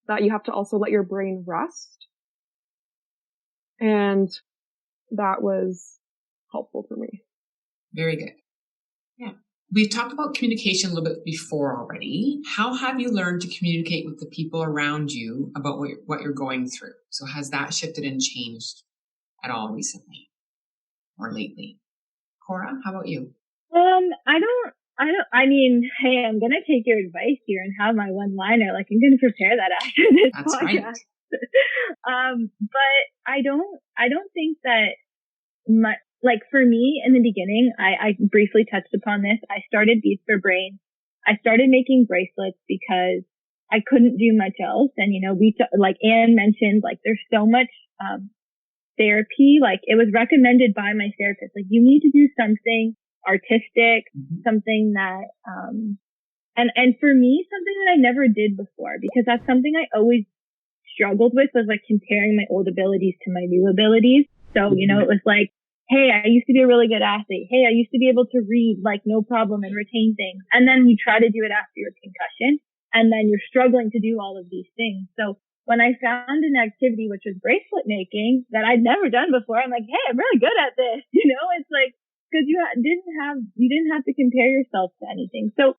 that you have to also let your brain rest. And that was helpful for me. Very good. Yeah. We've talked about communication a little bit before already. How have you learned to communicate with the people around you about what you're going through? So has that shifted and changed at all recently or lately? Cora, how about you? I mean, hey, I'm going to take your advice here and have my one-liner. Like, I'm going to prepare that after this That's podcast. Right. But I don't think that like for me in the beginning, I briefly touched upon this. I started Beats for Brain. I started making bracelets because I couldn't do much else. And, like Anne mentioned, like there's so much, therapy. Like it was recommended by my therapist, like you need to do something artistic, something that, and for me, something that I never did before, because that's something I always struggled with was like comparing my old abilities to my new abilities. So, it was like, hey, I used to be a really good athlete. Hey, I used to be able to read like no problem and retain things. And then you try to do it after your concussion and then you're struggling to do all of these things. So when I found an activity, which was bracelet making that I'd never done before, I'm like, hey, I'm really good at this. It's like, because you didn't have to compare yourself to anything. So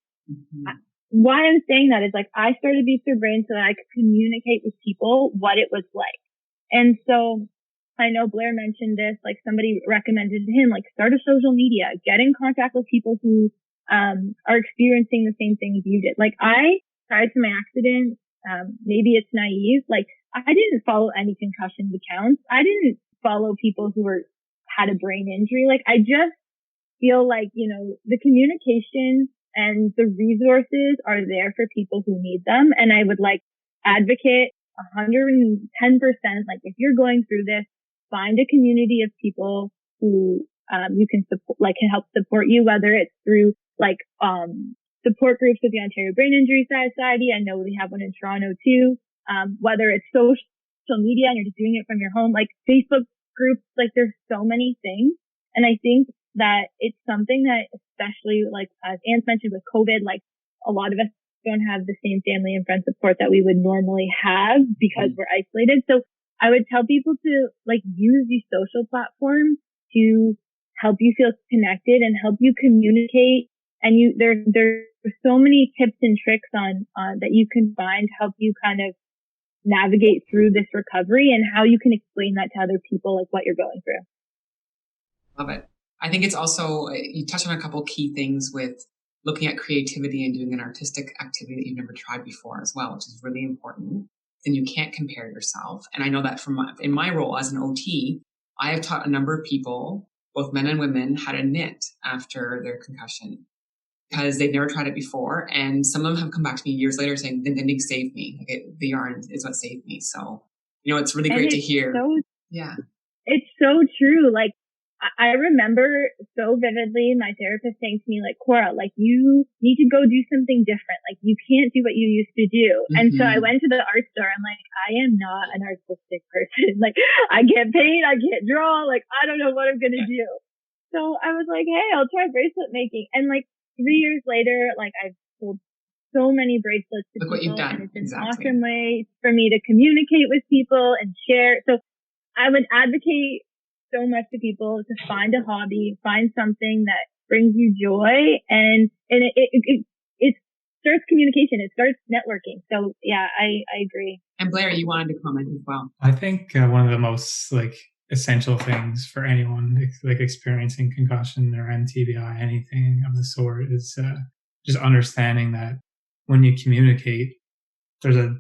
why I'm saying that is like, I started Beats Your Brain so that I could communicate with people what it was like. And so I know Blair mentioned this, like somebody recommended to him, like start a social media, get in contact with people who, are experiencing the same things you did. Like prior to my accident, maybe it's naive. Like I didn't follow any concussion accounts. I didn't follow people who had a brain injury. Like I just feel like, the communication and the resources are there for people who need them. And I would like advocate 110%. Like if you're going through this, find a community of people who, you can support, like can help support you, whether it's through like, support groups with the Ontario Brain Injury Society. I know we have one in Toronto too. Whether it's social media and you're just doing it from your home, like Facebook groups, like there's so many things. And I think that it's something that, especially like as Anne mentioned with COVID, like a lot of us don't have the same family and friend support that we would normally have because we're isolated. So I would tell people to like use these social platforms to help you feel connected and help you communicate. And there's so many tips and tricks on that you can find to help you kind of navigate through this recovery and how you can explain that to other people, like what you're going through. Love it. I think it's also, you touched on a couple key things with looking at creativity and doing an artistic activity that you've never tried before as well, which is really important. Then you can't compare yourself. And I know that in my role as an OT, I have taught a number of people, both men and women, how to knit after their concussion because they've never tried it before. And some of them have come back to me years later saying, the knitting saved me. The yarn is what saved me. So, it's really great to hear. It's so true. Like, I remember so vividly my therapist saying to me, like, Cora, like you need to go do something different. Like you can't do what you used to do. And so I went to the art store. I'm like, I am not an artistic person. Like I can't paint, I can't draw. Like I don't know what I'm going to do. So I was like, hey, I'll try bracelet making. And like 3 years later, like I've sold so many bracelets to Look people. what you've done. And it's an awesome way for me to communicate with people and share. So I would advocate so much to people to find a hobby, find something that brings you joy, and it starts communication, it starts networking. So yeah, I agree. And Blair, you wanted to comment as well. I think one of the most essential things for anyone experiencing concussion or TBI, anything of the sort, is just understanding that when you communicate, there's a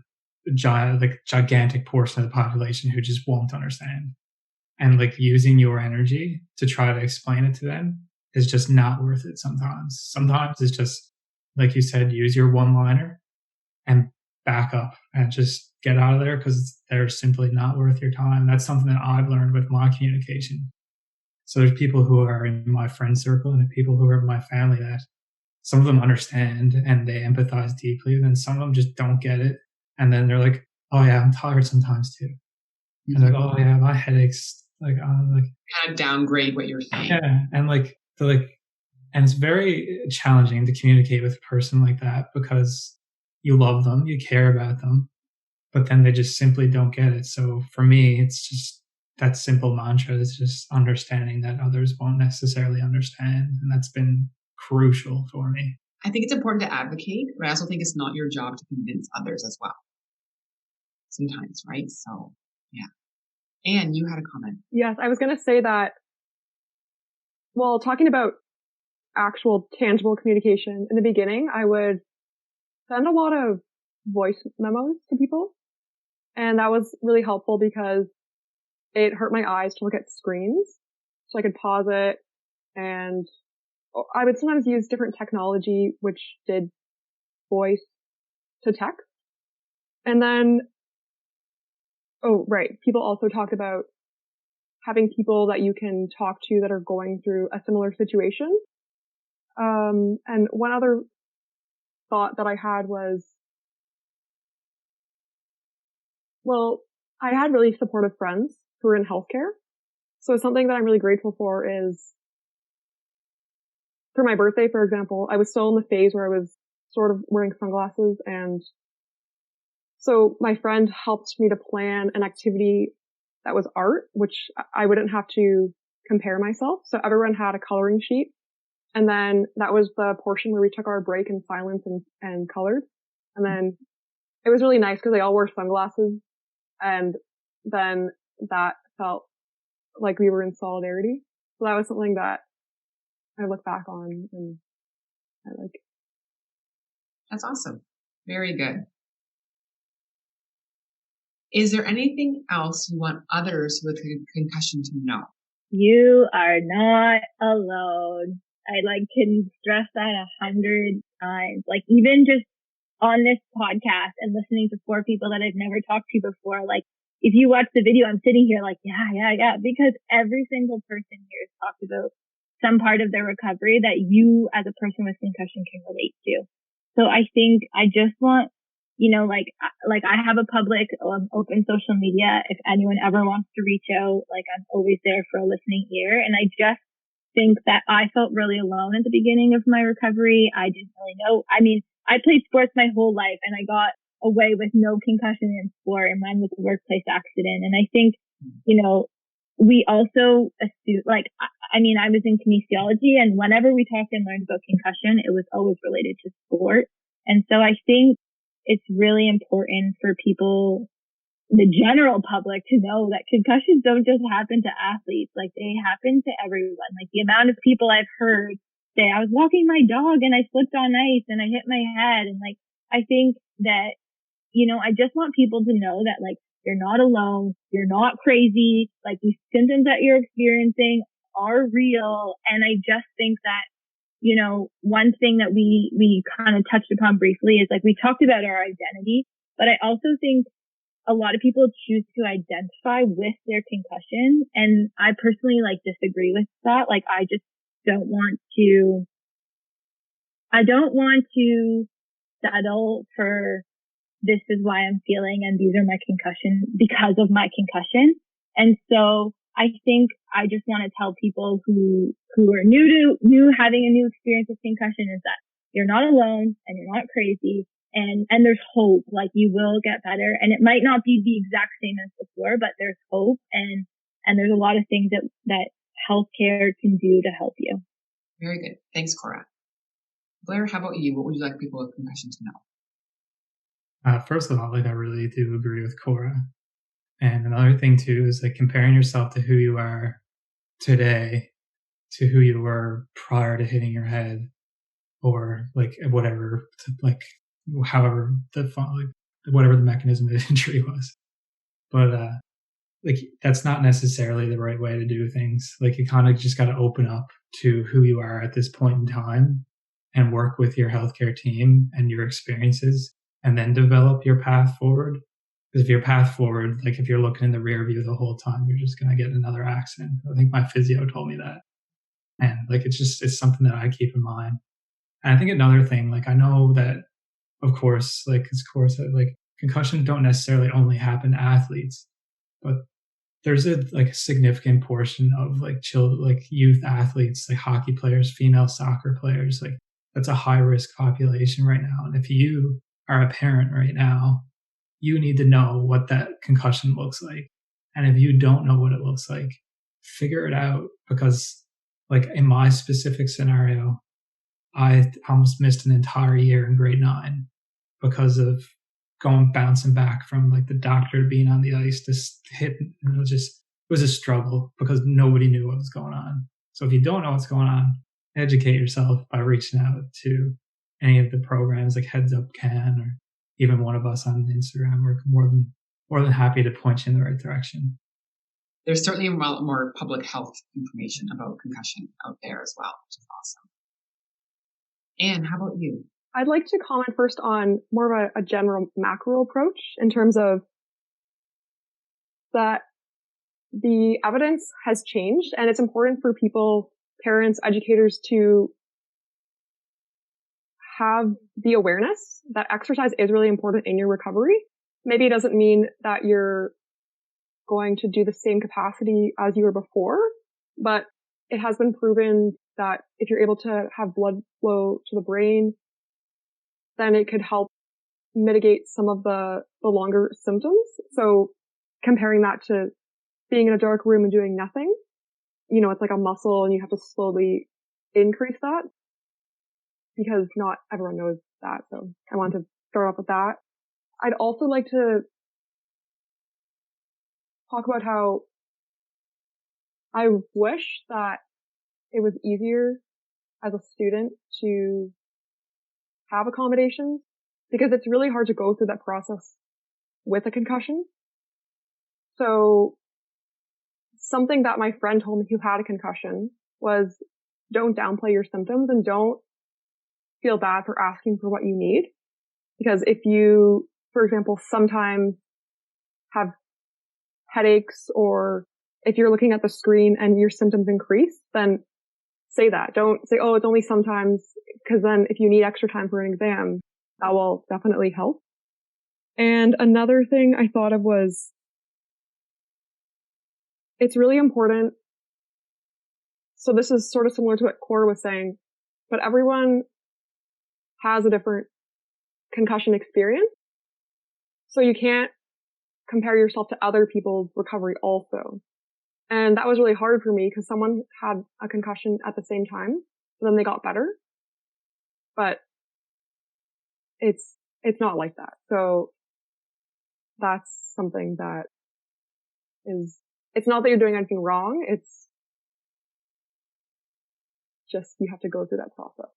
gigantic portion of the population who just won't understand. And using your energy to try to explain it to them is just not worth it sometimes. Sometimes it's just, like you said, use your one-liner and back up and just get out of there because they're simply not worth your time. That's something that I've learned with my communication. So there's people who are in my friend circle and people who are in my family that some of them understand and they empathize deeply, and then some of them just don't get it. And then they're like, oh yeah, I'm tired sometimes too. And like, oh yeah, my headaches. Kind of downgrade what you're saying. Yeah, and and it's very challenging to communicate with a person like that because you love them, you care about them, but then they just simply don't get it. So for me, it's just that simple mantra is just understanding that others won't necessarily understand, and that's been crucial for me. I think it's important to advocate, but I also think it's not your job to convince others as well. Sometimes, right? So, yeah. Anne, you had a comment. Yes, I was going to say that, well, talking about actual tangible communication in the beginning, I would send a lot of voice memos to people. And that was really helpful because it hurt my eyes to look at screens. So I could pause it, and I would sometimes use different technology, which did voice to text. And then, oh, right. People also talked about having people that you can talk to that are going through a similar situation. And one other thought that I had was, well, I had really supportive friends who are in healthcare. So something that I'm really grateful for is, for my birthday, for example, I was still in the phase where I was sort of wearing sunglasses, and so my friend helped me to plan an activity that was art, which I wouldn't have to compare myself. So everyone had a coloring sheet. And then that was the portion where we took our break in silence and colored. And then it was really nice because they all wore sunglasses. And then that felt like we were in solidarity. So that was something that I look back on and I like. That's awesome. Very good. Is there anything else you want others with a concussion to know? You are not alone. I can stress that 100 times. Even just on this podcast and listening to 4 people that I've never talked to before, if you watch the video, I'm sitting here yeah, because every single person here has talked about some part of their recovery that you as a person with concussion can relate to. So I think I just want, I have a public open social media. If anyone ever wants to reach out, I'm always there for a listening ear. And I just think that I felt really alone at the beginning of my recovery. I didn't really know. I mean, I played sports my whole life and I got away with no concussion in sport, and mine was a workplace accident. And I think, we also assume, I was in kinesiology, and whenever we talked and learned about concussion, it was always related to sport. And so I think it's really important for people, the general public, to know that concussions don't just happen to athletes. They happen to everyone. The amount of people I've heard say, I was walking my dog and I slipped on ice and I hit my head. And I think that, I just want people to know that you're not alone. You're not crazy. These symptoms that you're experiencing are real. And I just think that, one thing that we kind of touched upon briefly is we talked about our identity, but I also think a lot of people choose to identify with their concussion. And I personally disagree with that. I just don't want to settle for this is why I'm feeling and these are my concussion because of my concussion. And so I think I just want to tell people who are new having a new experience with concussion is that you're not alone and you're not crazy, and there's hope. You will get better, and it might not be the exact same as before, but there's hope, and there's a lot of things that healthcare can do to help you. Very good. Thanks, Cora. Blair, how about you? What would you like people with concussion to know? First of all, I really do agree with Cora. And another thing too is comparing yourself to who you are today to who you were prior to hitting your head, or whatever, however whatever the mechanism of the injury was. But that's not necessarily the right way to do things. You kind of just got to open up to who you are at this point in time and work with your healthcare team and your experiences, and then develop your path forward. Because if your path forward, if you're looking in the rear view the whole time, you're just going to get another accident. I think my physio told me that. And it's something that I keep in mind. And I think another thing, I know that, of course, concussions don't necessarily only happen to athletes, but there's a significant portion of youth athletes, hockey players, female soccer players, that's a high risk population right now. And if you are a parent right now, you need to know what that concussion looks like. And if you don't know what it looks like, figure it out, because in my specific scenario, I almost missed an entire year in grade 9 because of bouncing back from the doctor being on the ice to hit. It was a struggle because nobody knew what was going on. So if you don't know what's going on, educate yourself by reaching out to any of the programs like HeadsupCAN, or even one of us on Instagram. We're more than happy to point you in the right direction. There's certainly a lot more public health information about concussion out there as well, which is awesome. Anne, how about you? I'd like to comment first on more of a general macro approach in terms of that the evidence has changed, and it's important for people, parents, educators, to have the awareness that exercise is really important in your recovery. Maybe it doesn't mean that you're going to do the same capacity as you were before, but it has been proven that if you're able to have blood flow to the brain, then it could help mitigate some of the longer symptoms. So comparing that to being in a dark room and doing nothing, it's like a muscle and you have to slowly increase that because not everyone knows that. So I wanted to start off with that. I'd also like to talk about how I wish that it was easier as a student to have accommodations because it's really hard to go through that process with a concussion. So something that my friend told me who had a concussion was don't downplay your symptoms and don't feel bad for asking for what you need. Because if you, for example, sometimes have headaches or if you're looking at the screen and your symptoms increase, then say that. Don't say, oh, it's only sometimes, because then if you need extra time for an exam, that will definitely help. And another thing I thought of was it's really important. So this is sort of similar to what Cora was saying, but everyone has a different concussion experience. So you can't compare yourself to other people's recovery also. And that was really hard for me because someone had a concussion at the same time and then they got better. But it's not like that. So that's something that is, it's not that you're doing anything wrong. It's just, you have to go through that process.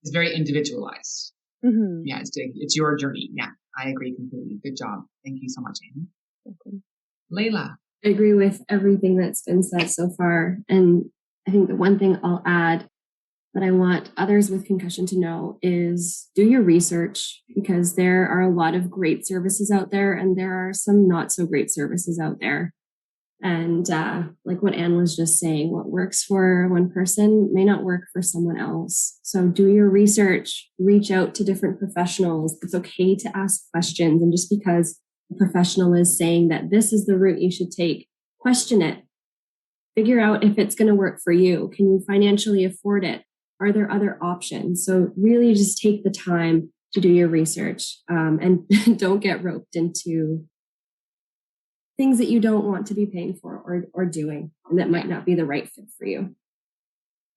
It's very individualized. Mm-hmm. Yeah, it's your journey. Yeah, I agree completely. Good job. Thank you so much, Amy. Okay. Layla. I agree with everything that's been said so far. And I think the one thing I'll add that I want others with concussion to know is do your research, because there are a lot of great services out there and there are some not so great services out there. And like what Anne was just saying, what works for one person may not work for someone else. So do your research, reach out to different professionals. It's okay to ask questions. And just because a professional is saying that this is the route you should take, question it. Figure out if it's going to work for you. Can you financially afford it? Are there other options? So really just take the time to do your research and don't get roped into things that you don't want to be paying for or doing, and that might not be the right fit for you.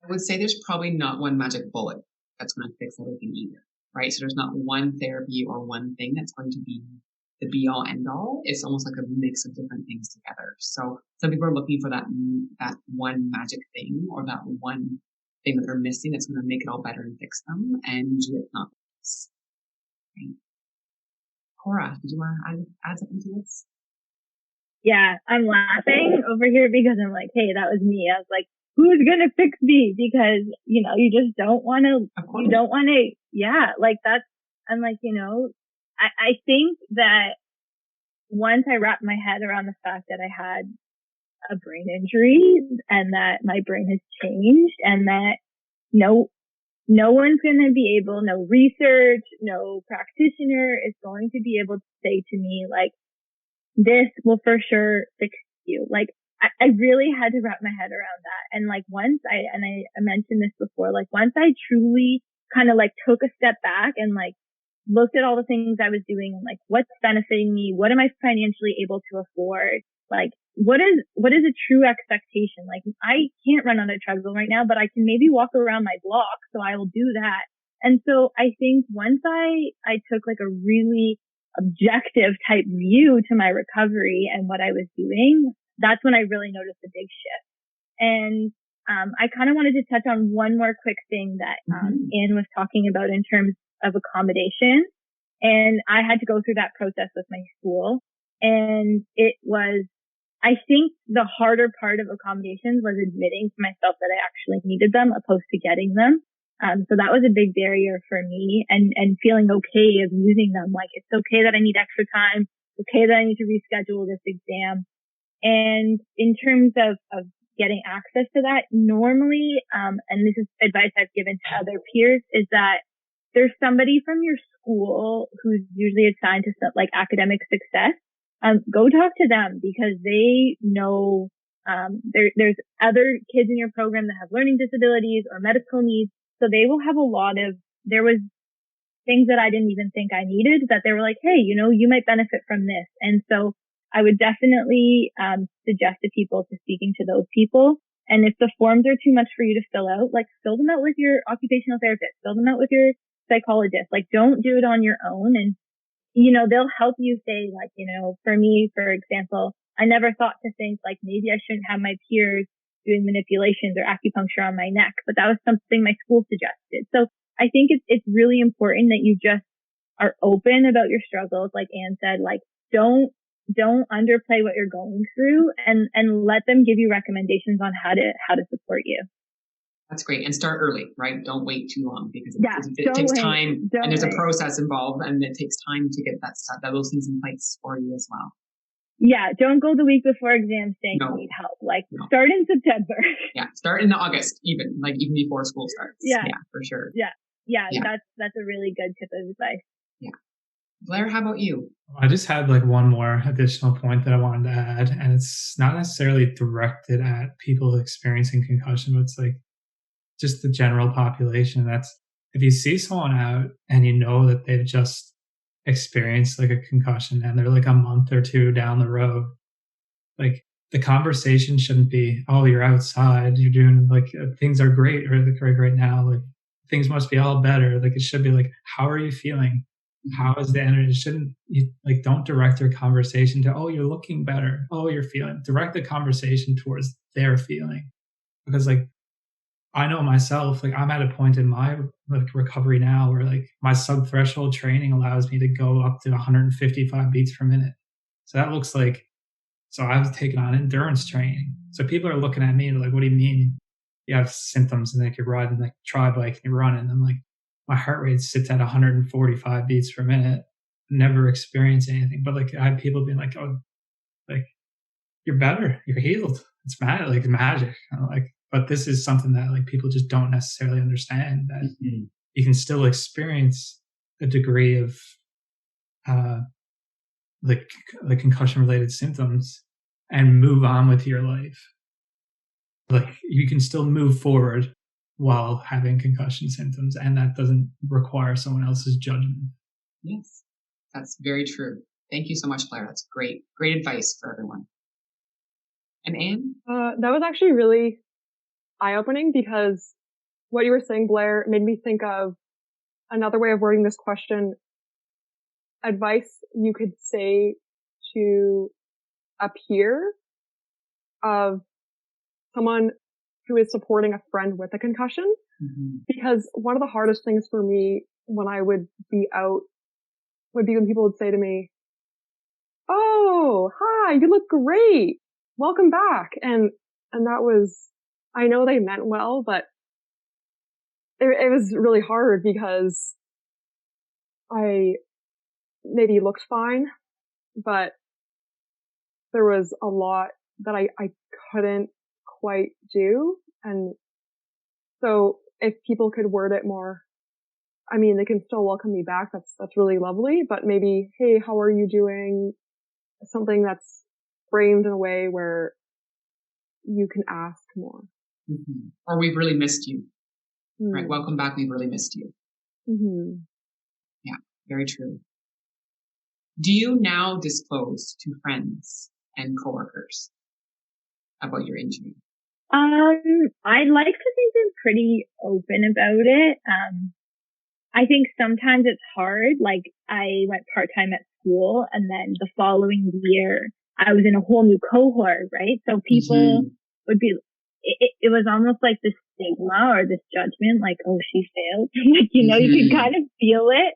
I would say there's probably not one magic bullet that's going to fix everything either, right? So there's not one therapy or one thing that's going to be the be all end all. It's almost like a mix of different things together. So some people are looking for that one magic thing or that one thing that they're missing that's going to make it all better and fix them. And usually it's not this. Right? Cora, did you want to add something to this? Yeah, I'm laughing over here because I'm like, hey, that was me. I was like, who's going to fix me? Because, you just don't want to, yeah, like that's, I'm like, I think that once I wrapped my head around the fact that I had a brain injury and that my brain has changed and that no one's going to be able, no research, no practitioner is going to be able to say to me, like, this will for sure fix you. Like, I really had to wrap my head around that. And like once I mentioned this before, like once I truly kind of like took a step back and like looked at all the things I was doing and like what's benefiting me, what am I financially able to afford? Like, what is a true expectation? Like, I can't run on a treadmill right now, but I can maybe walk around my block. So I will do that. And so I think once I took like a really objective type view to my recovery and what I was doing, that's when I really noticed a big shift. And I kind of wanted to touch on one more quick thing that Anne was talking about in terms of accommodation. And I had to go through that process with my school. And it was, I think the harder part of accommodations was admitting to myself that I actually needed them opposed to getting them. So that was a big barrier for me and feeling okay of using them. Like, it's okay that I need extra time. It's okay that I need to reschedule this exam. And in terms of getting access to that, normally, and this is advice I've given to other peers, is that there's somebody from your school who's usually assigned to like academic success. Go talk to them because they know, there's other kids in your program that have learning disabilities or medical needs. So they will have there was things that I didn't even think I needed that they were like, hey, you might benefit from this. And so I would definitely, suggest to people to speaking to those people. And if the forms are too much for you to fill out, like fill them out with your occupational therapist, fill them out with your psychologist. Like don't do it on your own. And, they'll help you say like, for me, for example, I never thought to think like maybe I shouldn't have my peers doing manipulations or acupuncture on my neck, but that was something my school suggested. So I think it's really important that you just are open about your struggles. Like Anne said, like don't underplay what you're going through and let them give you recommendations on how to support you. That's great. And start early, right? Don't wait too long because it takes time and there's a process involved and it takes time to get those things in place for you as well. Yeah. Don't go the week before exam saying you need help. Start in September. Yeah. Start in August, even before school starts. Yeah. Yeah, for sure. Yeah. That's a really good tip of advice. Yeah. Blair, how about you? I just had one more additional point that I wanted to add, and it's not necessarily directed at people experiencing concussion, but it's just the general population. That's if you see someone out and that they've just experienced a concussion and they're a month or two down the road, the conversation shouldn't be, oh, you're outside, you're doing things are great right now, things must be all better. It should be how are you feeling? How is the energy? It shouldn't don't direct your conversation to, oh, you're looking better. Oh, you're feeling. Direct the conversation towards their feeling, because I know myself, I'm at a point in my recovery now where my sub-threshold training allows me to go up to 155 beats per minute. So that looks so I was taking on endurance training. So people are looking at me what do you mean you have symptoms and you're riding tri-bike and you're running? I'm my heart rate sits at 145 beats per minute. Never experienced anything, but I have people being oh, you're better, you're healed. It's magic. But this is something that people just don't necessarily understand, that you can still experience a degree of the concussion related symptoms and move on with your life. You can still move forward while having concussion symptoms, and that doesn't require someone else's judgment. Yes, that's very true. Thank you so much, Blair. That's great advice for everyone. And Anne? That was actually really eye-opening, because what you were saying, Blair, made me think of another way of wording this question. Advice you could say to a peer of someone who is supporting a friend with a concussion. Mm-hmm. Because one of the hardest things for me when I would be out would be when people would say to me, oh, hi, you look great. Welcome back. And that was, I know they meant well, but it was really hard because I maybe looked fine, but there was a lot that I couldn't quite do. And so if people could word it more, I mean, they can still welcome me back. That's really lovely, but maybe, hey, how are you doing? Something that's framed in a way where you can ask more. Mm-hmm. Or we've really missed you. Mm-hmm. Right. Welcome back. We've really missed you. Mm-hmm. Yeah, very true. Do you now disclose to friends and coworkers about your injury? I like to think I'm pretty open about it. I think sometimes it's hard. I went part-time at school, and then the following year I was in a whole new cohort, right? So people would be, it was almost like this stigma or this judgment, oh, she failed. You can kind of feel it.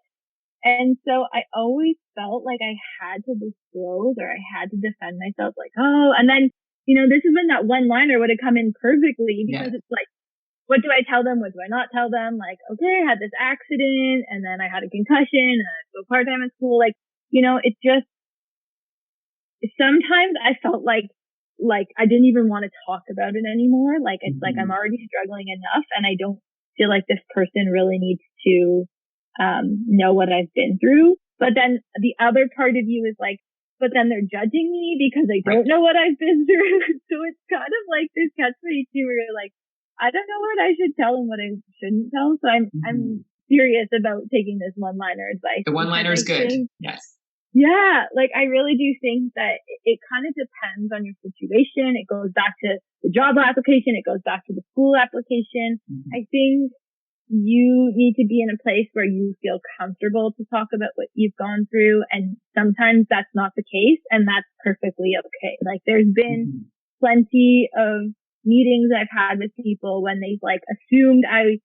And so I always felt like I had to disclose, or I had to defend myself, oh, and then, this is when that one-liner would have come in perfectly, because it's what do I tell them? What do I not tell them? Okay, I had this accident, and then I had a concussion, and I had to go part-time at school. It just, sometimes I felt like I didn't even want to talk about it anymore. It's I'm already struggling enough, and I don't feel like this person really needs to know what I've been through. But then the other part of you is but then they're judging me because they don't know what I've been through. So it's kind of this catch-22 where you're I don't know what I should tell and what I shouldn't tell. So I'm serious about taking this one-liner advice. The one-liner is good. Yes. Yeah. I really do think that it kind of depends on your situation. It goes back to the job application. It goes back to the school application. Mm-hmm. I think you need to be in a place where you feel comfortable to talk about what you've gone through. And sometimes that's not the case, and that's perfectly okay. Like there's been plenty of meetings I've had with people when they've like assumed I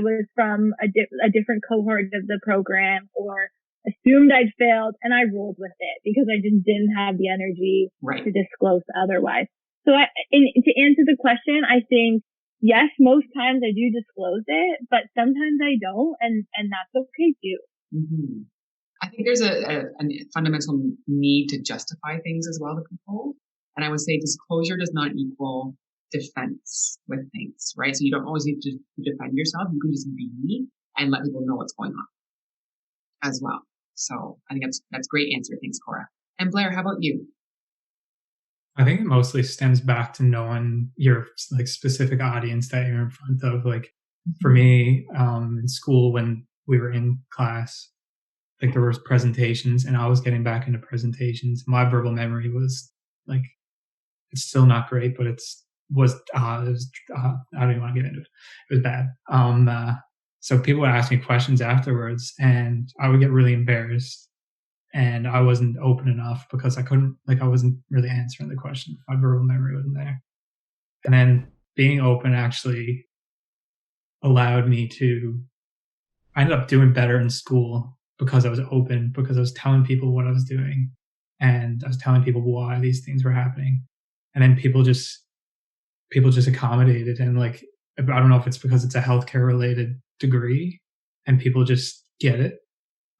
was from a different cohort of the program, or assumed I'd failed, and I rolled with it because I just didn't have the energy to disclose otherwise. So to answer the question, I think, yes, most times I do disclose it, but sometimes I don't, and that's okay too. Mm-hmm. I think there's a fundamental need to justify things as well to people. And I would say disclosure does not equal defense with things, right? So you don't always need to defend yourself. You can just be and let people know what's going on as well. So I think that's a great answer. Thanks, Cora. And Blair, how about you? I think it mostly stems back to knowing your like specific audience that you're in front of. Like for me, in school, when we were in class, like there was presentations and I was getting back into presentations. My verbal memory was like, it's still not great, but I don't even want to get into it. It was bad. So people would ask me questions afterwards and I would get really embarrassed. And I wasn't open enough because I wasn't really answering the question. My verbal memory wasn't there. And then being open actually allowed me I ended up doing better in school because I was open, because I was telling people what I was doing and I was telling people why these things were happening. And then people just accommodated. And like, I don't know if it's because it's a healthcare related degree and people just get it.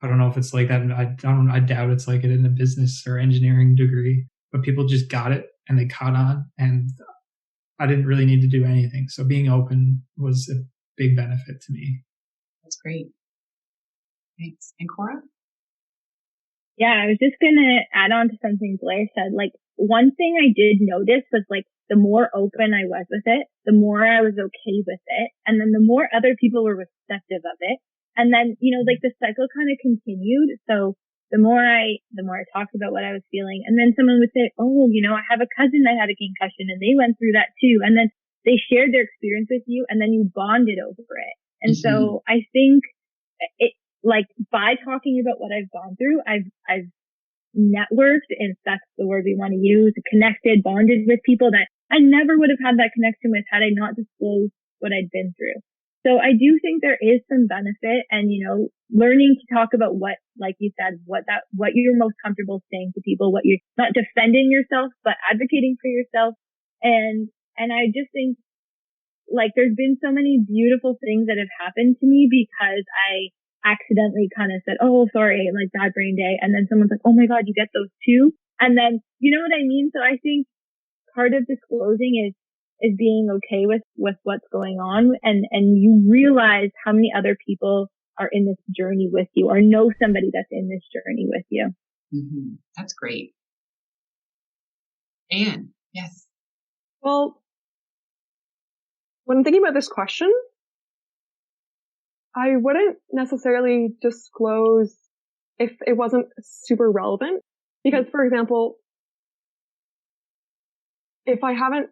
I don't know if it's like that. I doubt it's like it in a business or engineering degree, but people just got it and they caught on and I didn't really need to do anything. So being open was a big benefit to me. That's great. Thanks. And Cora? Yeah, I was just going to add on to something Blair said. Like one thing I did notice was like the more open I was with it, the more I was okay with it. And then the more other people were receptive of it. And then, like the cycle kind of continued. So the more I talked about what I was feeling, and then someone would say, oh, I have a cousin that had a concussion and they went through that too. And then they shared their experience with you and then you bonded over it. And so I think it, like by talking about what I've gone through, I've networked, if that's the word we want to use, connected, bonded with people that I never would have had that connection with had I not disclosed what I'd been through. So I do think there is some benefit and, learning to talk about what, like you said, what you're most comfortable saying to people, what you're not defending yourself, but advocating for yourself. And I just think like there's been so many beautiful things that have happened to me because I accidentally kind of said, oh, sorry, like bad brain day. And then someone's like, oh my God, you get those too. And then, you know what I mean? So I think part of disclosing is being okay with what's going on and you realize how many other people are in this journey with you or know somebody that's in this journey with you. Mm-hmm. That's great. Anne, yes. Well, when thinking about this question, I wouldn't necessarily disclose if it wasn't super relevant because, for example, if I haven't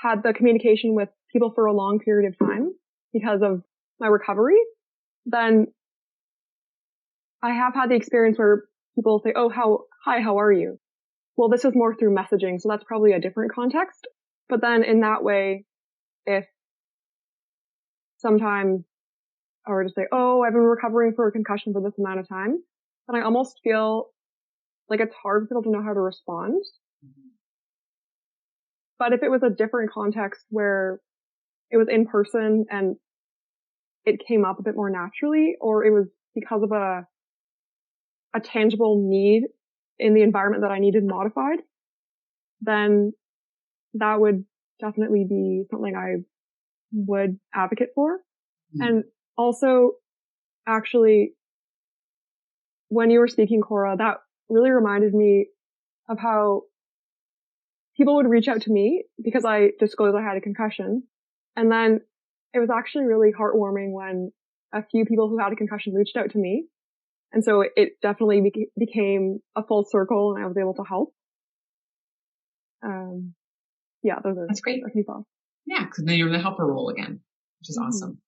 had the communication with people for a long period of time because of my recovery, then I have had the experience where people say, oh, hi, how are you? Well, this is more through messaging, so that's probably a different context. But then in that way, if sometimes I were to say, oh, I've been recovering for a concussion for this amount of time, then I almost feel like it's hard for people to know how to respond. But if it was a different context where it was in person and it came up a bit more naturally, or it was because of a tangible need in the environment that I needed modified, then that would definitely be something I would advocate for. Mm-hmm. And also, actually, when you were speaking, Cora, that really reminded me of how people would reach out to me because I disclosed I had a concussion. And then it was actually really heartwarming when a few people who had a concussion reached out to me. And so it definitely became a full circle and I was able to help. Yeah, those are That's great. a few thoughts. Yeah, because then you're in the helper role again, which is awesome.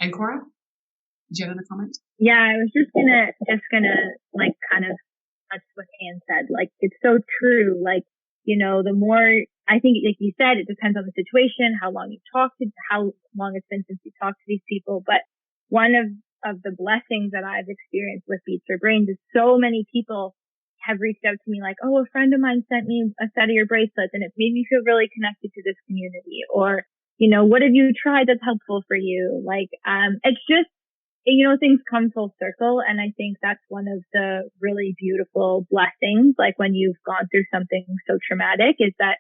And Cora, did you have another comment? Yeah, I was just gonna like kind of touch what Anne said. Like, it's so true. Like, you know, the more, I think, like you said, it depends on the situation, how long it's been since you talked to these people. But one of the blessings that I've experienced with Beats for Brains is so many people have reached out to me like, oh, a friend of mine sent me a set of your bracelets and it made me feel really connected to this community. Or, you know, what have you tried that's helpful for you? Like, it's just, you know, things come full circle. And I think that's one of the really beautiful blessings. Like when you've gone through something so traumatic is that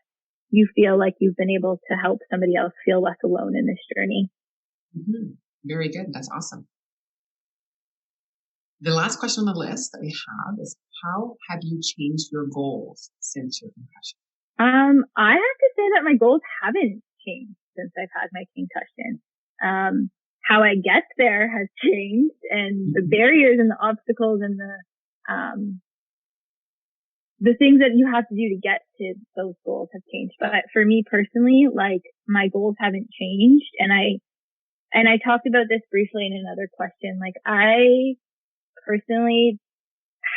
you feel like you've been able to help somebody else feel less alone in this journey. Mm-hmm. Very good. That's awesome. The last question on the list that we have is, how have you changed your goals since your concussion? I have to say that my goals haven't changed since I've had my concussion. How I get there has changed, and the barriers and the obstacles and the things that you have to do to get to those goals have changed. But for me personally, like, my goals haven't changed. And I talked about this briefly in another question. Like, I personally,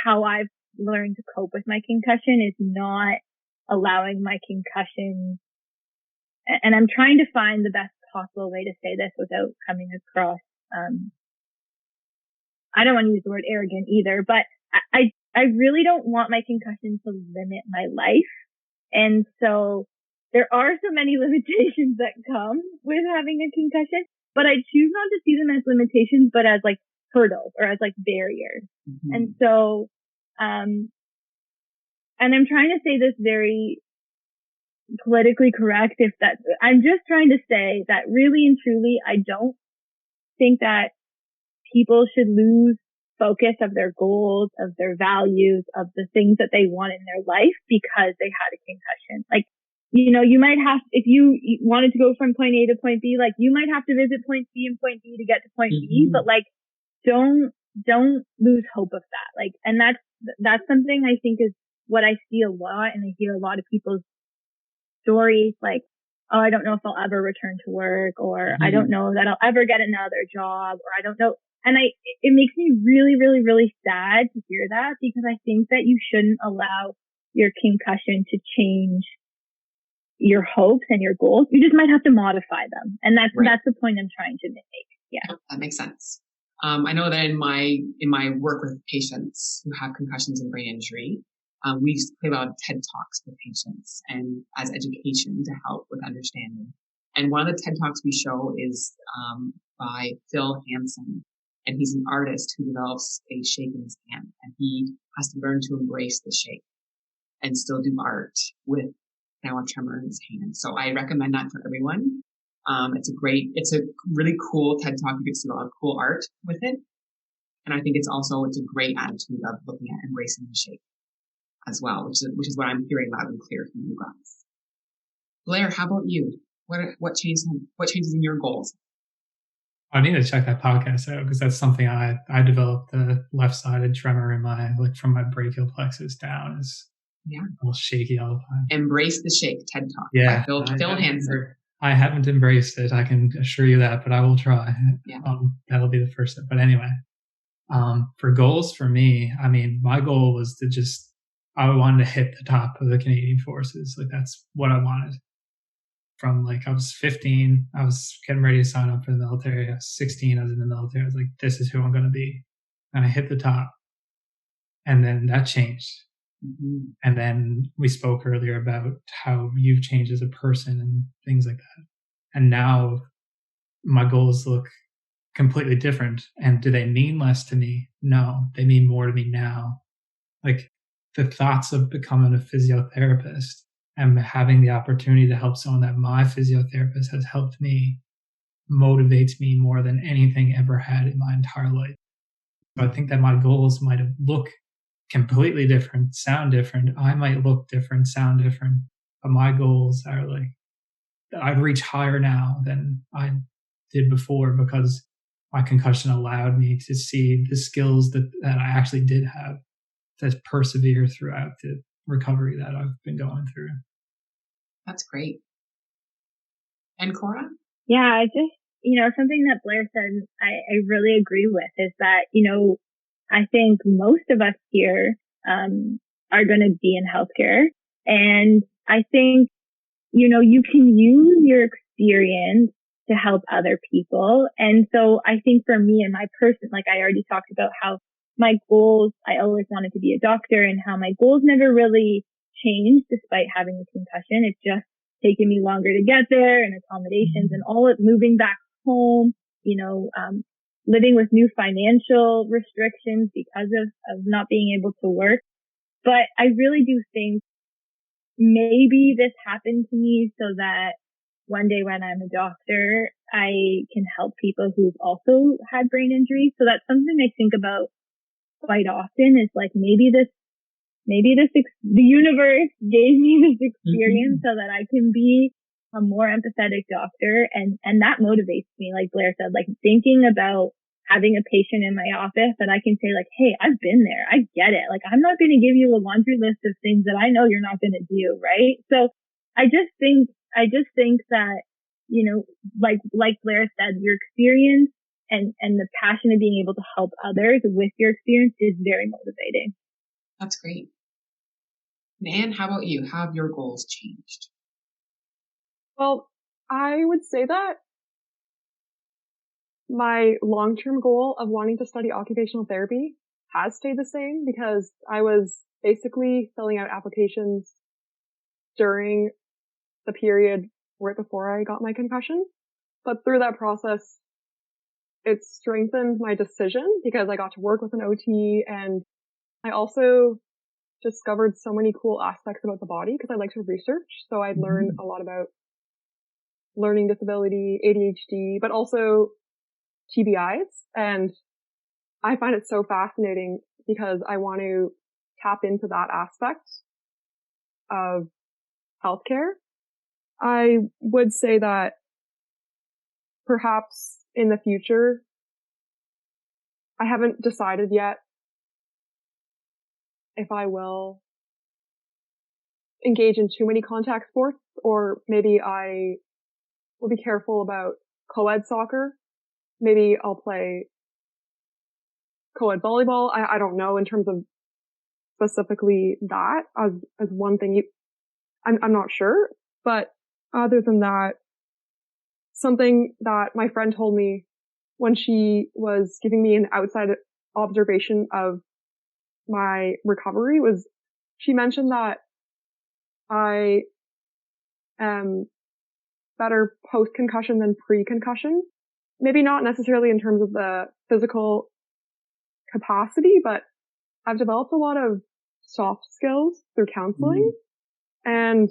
how I've learned to cope with my concussion is not allowing my concussion, and I'm trying to find the best possible way to say this without coming across, I don't want to use the word arrogant either, but I really don't want my concussion to limit my life. And so there are so many limitations that come with having a concussion, but I choose not to see them as limitations, but as like hurdles or as like barriers. Mm-hmm. And so, and I'm trying to say this very politically correct, if that, I'm just trying to say that really and truly, I don't think that people should lose focus of their goals, of their values, of the things that they want in their life because they had a concussion. Like, you know, you might have, if you wanted to go from point A to point B, like, you might have to visit point C and point D to get to point B, but like, don't lose hope of that. Like, and that's something I think is what I see a lot, and I hear a lot of people's stories, like, oh, I don't know if I'll ever return to work, or I don't know that I'll ever get another job, or I don't know. And it makes me really, really, really sad to hear that, because I think that you shouldn't allow your concussion to change your hopes and your goals. You just might have to modify them. And that's the point I'm trying to make. Yeah. That makes sense. I know that in my work with patients who have concussions and brain injury, we play a lot of TED Talks with patients and as education to help with understanding. And one of the TED Talks we show is by Phil Hansen, and he's an artist who develops a shake in his hand, and he has to learn to embrace the shake and still do art with now a tremor in his hand. So I recommend that for everyone. It's a really cool TED Talk. You get to see a lot of cool art with it. And I think it's a great attitude of looking at embracing the shake as well, which is what I'm hearing loud and clear from you guys. Blair, how about you? What changes in your goals? I need to check that podcast out, because that's something I developed the left-sided tremor in my, like, from my brachial plexus down is a little shaky all the time. Embrace the Shake TED Talk. Yeah. By Phil Hansen. I haven't embraced it, I can assure you that, but I will try. Yeah. That'll be the first step. But anyway, for goals for me, I mean, my goal was to I wanted to hit the top of the Canadian Forces. Like, that's what I wanted. From, like, I was 15, I was getting ready to sign up for the military. I was 16, I was in the military. I was like, this is who I'm going to be. And I hit the top. And then that changed. Mm-hmm. And then we spoke earlier about how you've changed as a person and things like that. And now my goals look completely different. And do they mean less to me? No, they mean more to me now. Like, the thoughts of becoming a physiotherapist and having the opportunity to help someone that my physiotherapist has helped me motivates me more than anything ever had in my entire life. So I think that my goals might have looked completely different, sound different. I might look different, sound different, but my goals are like, I've reached higher now than I did before, because my concussion allowed me to see the skills that I actually did have to persevere throughout the recovery that I've been going through. That's great. And Cora? Yeah, I just, something that Blair said, I really agree with is that, I think most of us here, are going to be in healthcare. And I think, you can use your experience to help other people. And so I think for me and my person, like I already talked about how my goals, I always wanted to be a doctor and how my goals never really changed despite having a concussion. It's just taken me longer to get there and accommodations and all it moving back home, living with new financial restrictions because of not being able to work. But I really do think maybe this happened to me so that one day when I'm a doctor, I can help people who've also had brain injuries. So that's something I think about quite often is like maybe the universe gave me this experience so that I can be a more empathetic doctor. And that motivates me. Like Blair said, like thinking about having a patient in my office that I can say like, hey, I've been there. I get it. Like, I'm not going to give you a laundry list of things that I know you're not going to do. Right. So I just think that, like Blair said, your experience and the passion of being able to help others with your experience is very motivating. That's great. And Anne, how about you? How have your goals changed? Well, I would say that my long-term goal of wanting to study occupational therapy has stayed the same because I was basically filling out applications during the period right before I got my concussion. But through that process, it strengthened my decision because I got to work with an OT and I also discovered so many cool aspects about the body because I like to research. So I'd learned a lot about learning disability, ADHD, but also TBIs. And I find it so fascinating because I want to tap into that aspect of healthcare. I would say that perhaps in the future, I haven't decided yet if I will engage in too many contact sports or maybe I will be careful about co-ed soccer. Maybe I'll play co-ed volleyball. I don't know in terms of specifically that as one thing. I'm not sure, but other than that, something that my friend told me when she was giving me an outside observation of my recovery was she mentioned that I am better post-concussion than pre-concussion. Maybe not necessarily in terms of the physical capacity, but I've developed a lot of soft skills through counseling. And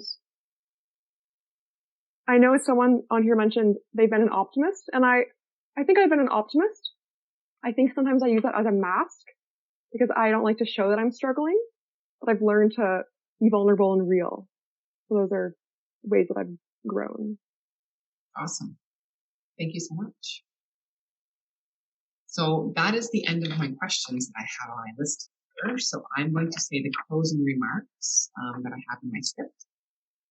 I know someone on here mentioned they've been an optimist, and I think I've been an optimist. I think sometimes I use that as a mask because I don't like to show that I'm struggling, but I've learned to be vulnerable and real. So those are ways that I've grown. Awesome. Thank you so much. So that is the end of my questions that I have on my list here. So I'm going to say the closing remarks that I have in my script.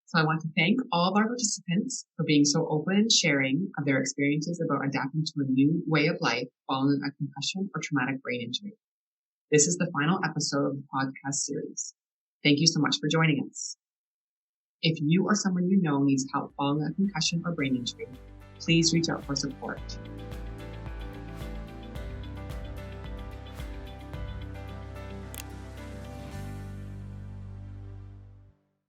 So I want to thank all of our participants for being so open and sharing of their experiences about adapting to a new way of life following a concussion or traumatic brain injury. This is the final episode of the podcast series. Thank you so much for joining us. If you or someone you know needs help following a concussion or brain injury, please reach out for support.